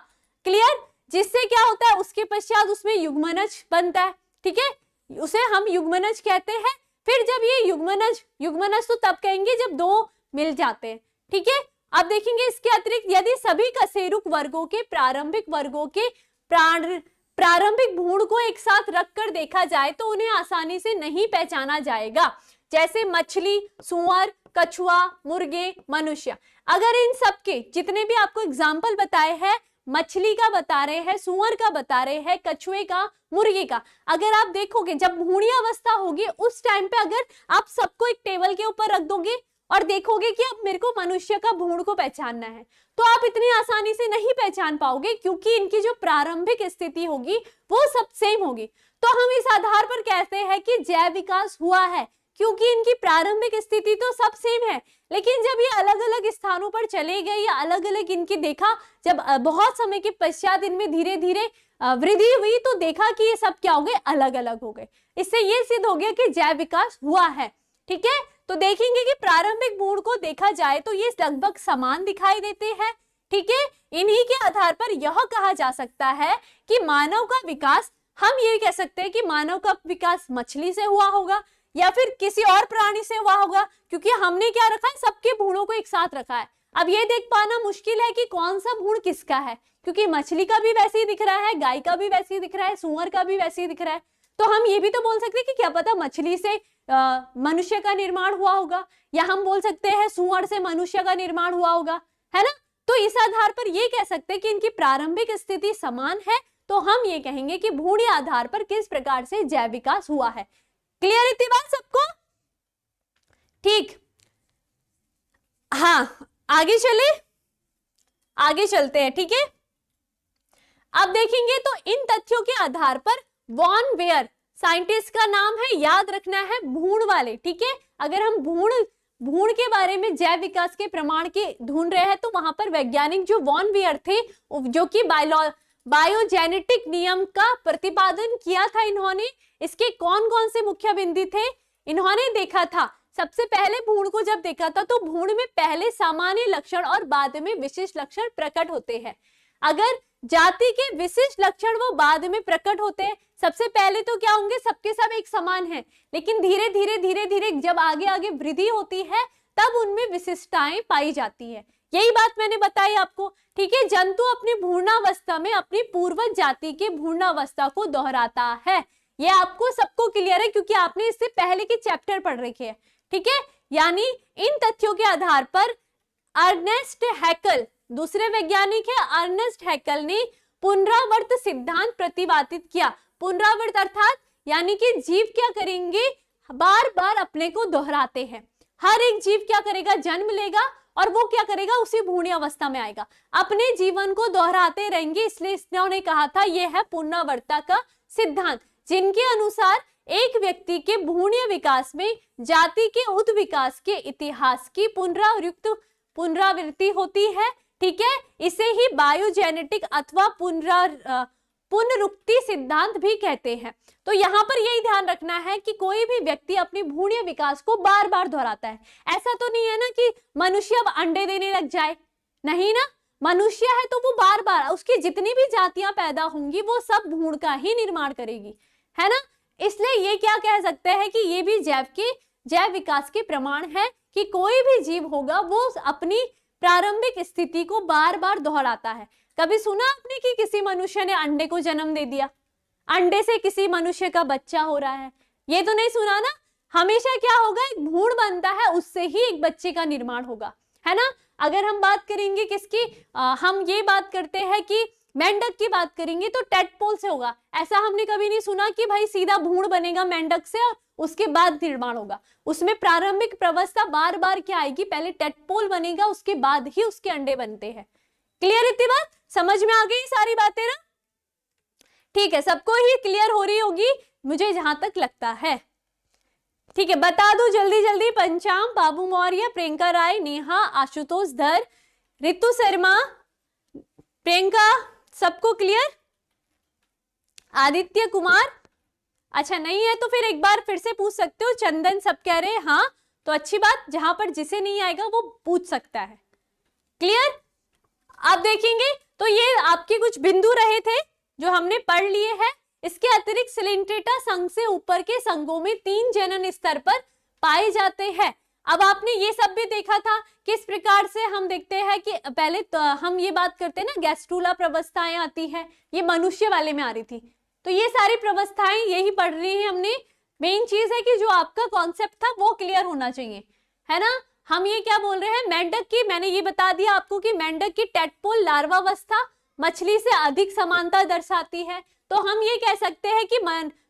[SPEAKER 1] क्लियर? जिससे क्या होता है, उसके पश्चात उसमें युग्मनज बनता है, ठीक है, उसे हम युग्मनज कहते हैं। फिर जब ये युग्मनज तो तब कहेंगे जब 2 मिल जाते हैं, ठीक है। अब देखेंगे इसके अतिरिक्त यदि सभी कशेरुक वर्गों के प्रारंभिक वर्गों के प्रारंभिक भ्रूण को एक साथ रखकर देखा जाए तो उन्हें आसानी से नहीं पहचाना जाएगा, जैसे मछली, सुअर, कछुआ, मुर्गे, मनुष्य। अगर इन सब के जितने भी आपको एग्जाम्पल बताए हैं, मछली का बता रहे हैं, सुअर का बता रहे हैं, कछुए का, मुर्गे का, अगर आप देखोगे जब भ्रूणी अवस्था होगी उस टाइम पे अगर आप सबको एक टेबल के ऊपर रख दोगे और देखोगे कि अब मेरे को मनुष्य का भ्रूण को पहचानना है, तो आप इतनी आसानी से नहीं पहचान पाओगे, क्योंकि इनकी जो प्रारंभिक स्थिति होगी वो सब सेम होगी। तो हम इस आधार पर कहते हैं कि जैव विकास हुआ है, क्योंकि इनकी प्रारंभिक स्थिति तो सब सेम है, लेकिन जब ये अलग अलग स्थानों पर चले गए या अलग अलग इनकी देखा, जब बहुत समय के पश्चात इनमें धीरे धीरे वृद्धि हुई तो देखा कि ये सब क्या हो गए, अलग अलग हो गए। इससे ये सिद्ध हो गया कि जैव विकास हुआ है, ठीक है। तो देखेंगे कि प्रारंभिक भ्रूण को देखा जाए तो ये लगभग समान दिखाई देते हैं, ठीक है। इन्हीं के आधार पर यह कहा जा सकता है कि मानव का विकास, हम ये कह सकते हैं कि मानव का विकास मछली से हुआ होगा या फिर किसी और प्राणी से हुआ होगा, क्योंकि हमने क्या रखा है, सबके भ्रूणों को एक साथ रखा है। अब ये देख पाना मुश्किल है कि कौन सा भ्रूण किसका है, क्योंकि मछली का भी वैसे ही दिख रहा है, गाय का भी वैसे ही दिख रहा है, सुअर का भी वैसे ही दिख रहा है। तो हम ये भी तो बोल सकते हैं कि क्या पता मछली से मनुष्य का निर्माण हुआ होगा, या हम बोल सकते हैं सुअर से मनुष्य का निर्माण हुआ होगा, है ना। तो इस आधार पर ये कह सकते हैं कि इनकी प्रारंभिक स्थिति समान है, तो हम ये कहेंगे कि भ्रूणीय आधार पर किस प्रकार से जैव विकास हुआ है। क्लियर इतनी बात सबको? ठीक, हाँ, आगे चलते हैं, ठीक है। अब देखेंगे तो इन तथ्यों के आधार पर वॉन वेयर साइंटिस्ट का नाम है, याद रखना है, भ्रूण वाले, ठीक है। अगर हम भ्रूण के बारे में जैव विकास के प्रमाण के ढूंढ रहे हैं तो वहां पर वैज्ञानिक जो वॉन वेयर थे, जो कि बायोजेनेटिक नियम का प्रतिपादन किया था इन्होंने। इसके कौन कौन से मुख्य बिंदु थे, इन्होंने देखा था। सबसे पहले भ्रूण को जब देखा था तो भ्रूण में पहले सामान्य लक्षण और बाद में विशिष्ट लक्षण प्रकट होते हैं। अगर जाति के विशिष्ट लक्षण वो बाद में प्रकट होते हैं, सबसे पहले तो क्या होंगे, सबके सब एक समान है, लेकिन धीरे धीरे जब आगे आगे वृद्धि होती है तब उनमें विशिष्टताएं पाई जाती है। यही बात मैंने बताई आपको, ठीक है। जंतु अपनी भ्रूणावस्था में अपनी पूर्वज जाति के भ्रूणावस्था को दोहराता है। ये आपको सबको क्लियर है, क्योंकि आपने इससे पहले के चैप्टर पढ़ रखे हैं, ठीक है। यानी इन तथ्यों के आधार पर अर्नेस्ट हैकल, दूसरे वैज्ञानिक है अर्नेस्ट हैकल, ने पुनरावर्त सिद्धांत प्रतिपादित किया। पुनरावर्त अर्थात यानी कि जीव क्या करेंगे, बार बार अपने को दोहराते हैं। हर एक जीव क्या करेगा, जन्म लेगा और वो क्या करेगा, उसी भ्रूण अवस्था में आएगा, अपने जीवन को दोहराते रहेंगे। इसलिए इन्होंने कहा था यह है पुनरावर्तता का सिद्धांत, जिनके अनुसार एक व्यक्ति के भ्रूणीय विकास में जाति के उत्विकास के इतिहास की पुनरावृत्ति होती है, ठीक है। इसे ही बायोजेनेटिक अथवा पुनरुक्ति सिद्धांत भी कहते हैं। तो यहाँ पर यही ध्यान रखना है कि कोई भी व्यक्ति अपनी भ्रूणीय विकास को बार बार दोहराता है। ऐसा तो नहीं है ना कि मनुष्य अब अंडे देने लग जाए, नहीं ना, मनुष्य है तो वो बार बार उसकी जितनी भी जातियां पैदा होंगी वो सब भ्रूण का ही निर्माण करेगी, है ना। इसलिए ये क्या कह सकते हैं कि ये भी जैव विकास के प्रमाण है कि कोई भी जीव होगा वो अपनी प्रारंभिक स्थिति को बार बार दोहराता है। कभी सुना आपने कि किसी मनुष्य ने अंडे को जन्म दे दिया, अंडे से किसी मनुष्य का बच्चा हो रहा है, ये तो नहीं सुना ना। हमेशा क्या होगा, एक भ्रूण बनता है, उससे ही एक बच्चे का निर्माण होगा, है ना। अगर हम बात करेंगे किसकी, हम ये बात करते हैं कि मेंढक की बात करेंगे तो टेडपोल से होगा। ऐसा हमने कभी नहीं सुना कि भाई सीधा भ्रूण बनेगा मेंढक से और उसके बाद निर्माण होगा। उसमें प्रारंभिक प्रवस्था बार बार क्या आएगी, पहले टेडपोल बनेगा, उसके बाद ही उसके अंडे बनते हैं। क्लियर इतनी बात, समझ में आ गई सारी बातें ना? ठीक है, सबको ही क्लियर हो रही होगी मुझे जहां तक लगता है। ठीक है, बता दो जल्दी जल्दी। पंचाम, बाबू मौर्य, प्रियंका राय, नेहा, आशुतोष धर, रितु शर्मा, प्रियंका, सबको क्लियर? आदित्य कुमार, अच्छा नहीं है तो फिर एक बार फिर से पूछ सकते हो। चंदन, सब कह रहे हैं हाँ, तो अच्छी बात, जहां पर जिसे नहीं आएगा वो पूछ सकता है। क्लियर? आप देखेंगे तो ये आपके कुछ बिंदु रहे थे जो हमने पढ़ लिए हैं। इसके अतिरिक्त सिलेंट्रेटा संघ से ऊपर के संघों में 3 जनन स्तर पर पाए जाते हैं। अब आपने ये सब भी देखा था किस प्रकार से हम देखते हैं कि पहले तो हम ये बात करते हैं ना, गैस्ट्रूला प्रवस्थाएं आती है, ये मनुष्य वाले में आ रही थी, तो ये सारी प्रवस्थाएं यही पढ़ रही है हमने। मेन चीज है कि जो आपका कॉन्सेप्ट था वो क्लियर होना चाहिए, है ना। हम ये क्या बोल रहे हैं, मेंढक की, मैंने ये बता दिया आपको कि मेंढक की टेडपोल लार्वावस्था मछली से अधिक समानता दर्शाती है। तो हम ये कह सकते हैं कि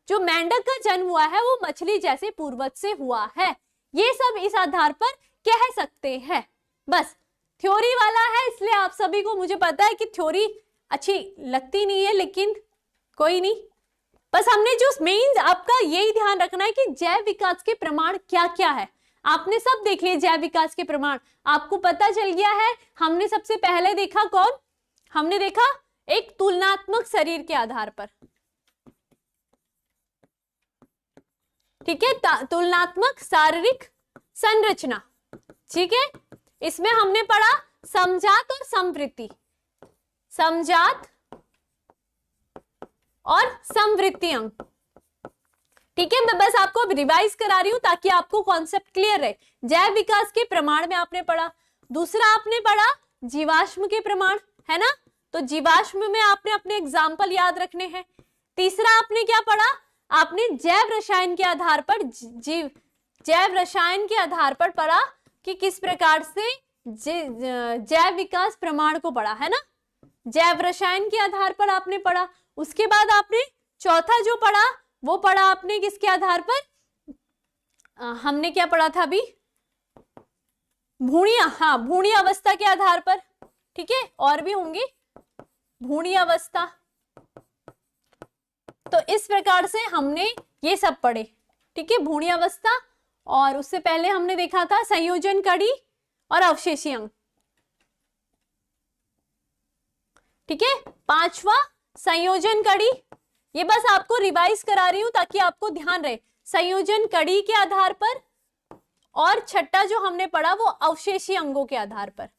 [SPEAKER 1] जो मेंढक का जन्म हुआ है वो मछली जैसे पूर्वज से हुआ है। ये सब इस आधार पर कह सकते हैं। बस थ्योरी वाला है, इसलिए आप सभी को, मुझे पता है कि थ्योरी अच्छी लगती नहीं है, लेकिन कोई नहीं, बस हमने जो मेन आपका यही ध्यान रखना है कि जैव विकास के प्रमाण क्या क्या है। आपने सब देख लिए जैव विकास के प्रमाण, आपको पता चल गया है। हमने सबसे पहले देखा कौन, हमने देखा एक तुलनात्मक शरीर के आधार पर, ठीक है, तुलनात्मक शारीरिक संरचना, ठीक है। इसमें हमने पढ़ा समजात और संवृत्ति, समजात और संवृत्ति अंग, ठीक है। मैं बस आपको रिवाइज करा रही हूं ताकि आपको कॉन्सेप्ट क्लियर रहे। जैव विकास के प्रमाण में आपने पढ़ा, दूसरा आपने पढ़ा जीवाश्म के प्रमाण, है ना, तो जीवाश्म में आपने अपने एग्जाम्पल याद रखने हैं। तीसरा आपने क्या पढ़ा, आपने जैव रसायन के आधार पर जैव रसायन के आधार पर पढ़ा कि किस प्रकार से जैव विकास प्रमाण को पढ़ा, है ना, जैव रसायन के आधार पर आपने पढ़ा। उसके बाद आपने चौथा जो पढ़ा वो पढ़ा आपने किसके आधार पर, हमने क्या पढ़ा था अभी, भ्रूणीय, हाँ, भ्रूणीय अवस्था के आधार पर, ठीक है, और भी होंगे भ्रूणीय अवस्था। तो इस प्रकार से हमने ये सब पढ़े, ठीक है, भ्रूणीय अवस्था। और उससे पहले हमने देखा था संयोजन कड़ी और अवशेषी अंग, ठीक है। पांचवा संयोजन कड़ी, ये बस आपको रिवाइज करा रही हूं ताकि आपको ध्यान रहे, संयोजन कड़ी के आधार पर। और छठा जो हमने पढ़ा वो अवशेषी अंगों के आधार पर,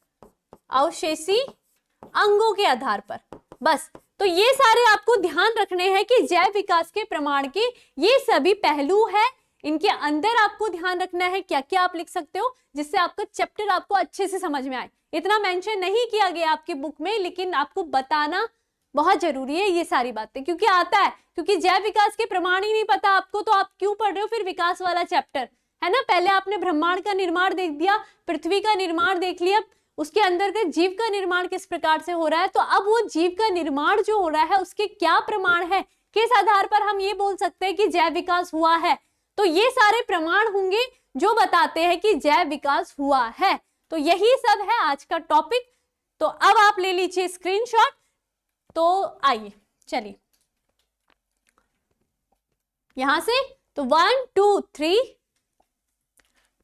[SPEAKER 1] अवशेषी अंगों के आधार पर। बस, तो ये सारे आपको ध्यान रखने हैं कि जैव विकास के प्रमाण के ये सभी पहलू है, इनके अंदर आपको ध्यान रखना है क्या क्या आप लिख सकते हो जिससे आपका चैप्टर आपको अच्छे से समझ में आए। इतना मेंशन नहीं किया गया आपकी बुक में, लेकिन आपको बताना बहुत जरूरी है ये सारी बातें, क्योंकि आता है, क्योंकि जैव विकास के प्रमाण ही नहीं पता आपको तो आप क्यों पढ़ रहे हो फिर विकास वाला चैप्टर, है ना। पहले आपने ब्रह्मांड का निर्माण देख दिया, पृथ्वी का निर्माण देख लिया, उसके अंदर के जीव का निर्माण किस प्रकार से हो रहा है, तो अब वो जीव का निर्माण जो हो रहा है उसके क्या प्रमाण है, किस आधार पर हम ये बोल सकते हैं कि जैव विकास हुआ है। तो ये सारे प्रमाण होंगे जो बताते हैं कि जैव विकास हुआ है। तो यही सब है आज का टॉपिक। तो अब आप ले लीजिए स्क्रीनशॉट। तो आइए चलिए यहां से, तो 1 2 3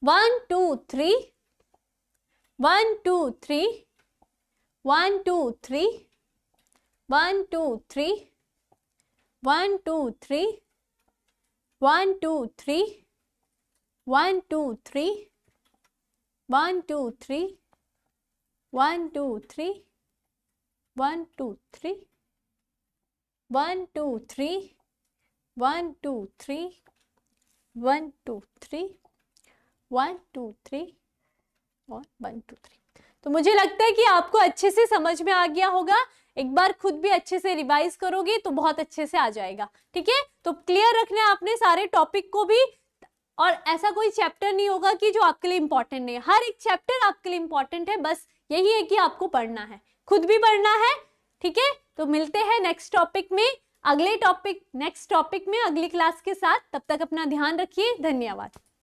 [SPEAKER 1] 1 2 3 1 2 3 1 2 3 1 2 3 1 2 3 1 2 3 1 2 3 1 2 3 1 2 3 1 2 3 1 2 3 1 2 3 1 2 3 1 2 3 और 1 2 3। तो मुझे लगता है कि आपको अच्छे से समझ में आ गया होगा। एक बार खुद भी अच्छे से रिवाइज करोगे तो बहुत अच्छे से आ जाएगा। ठीक है, तो क्लियर रखना है आपने सारे टॉपिक को भी, और ऐसा कोई चैप्टर नहीं होगा कि जो आपके लिए इंपॉर्टेंट नहीं है। हर एक चैप्टर आपके लिए इंपॉर्टेंट है, बस यही है कि आपको पढ़ना है, खुद भी पढ़ना है। ठीक है, तो मिलते हैं नेक्स्ट टॉपिक में, अगले टॉपिक नेक्स्ट टॉपिक में अगली क्लास के साथ। तब तक अपना ध्यान रखिए। धन्यवाद।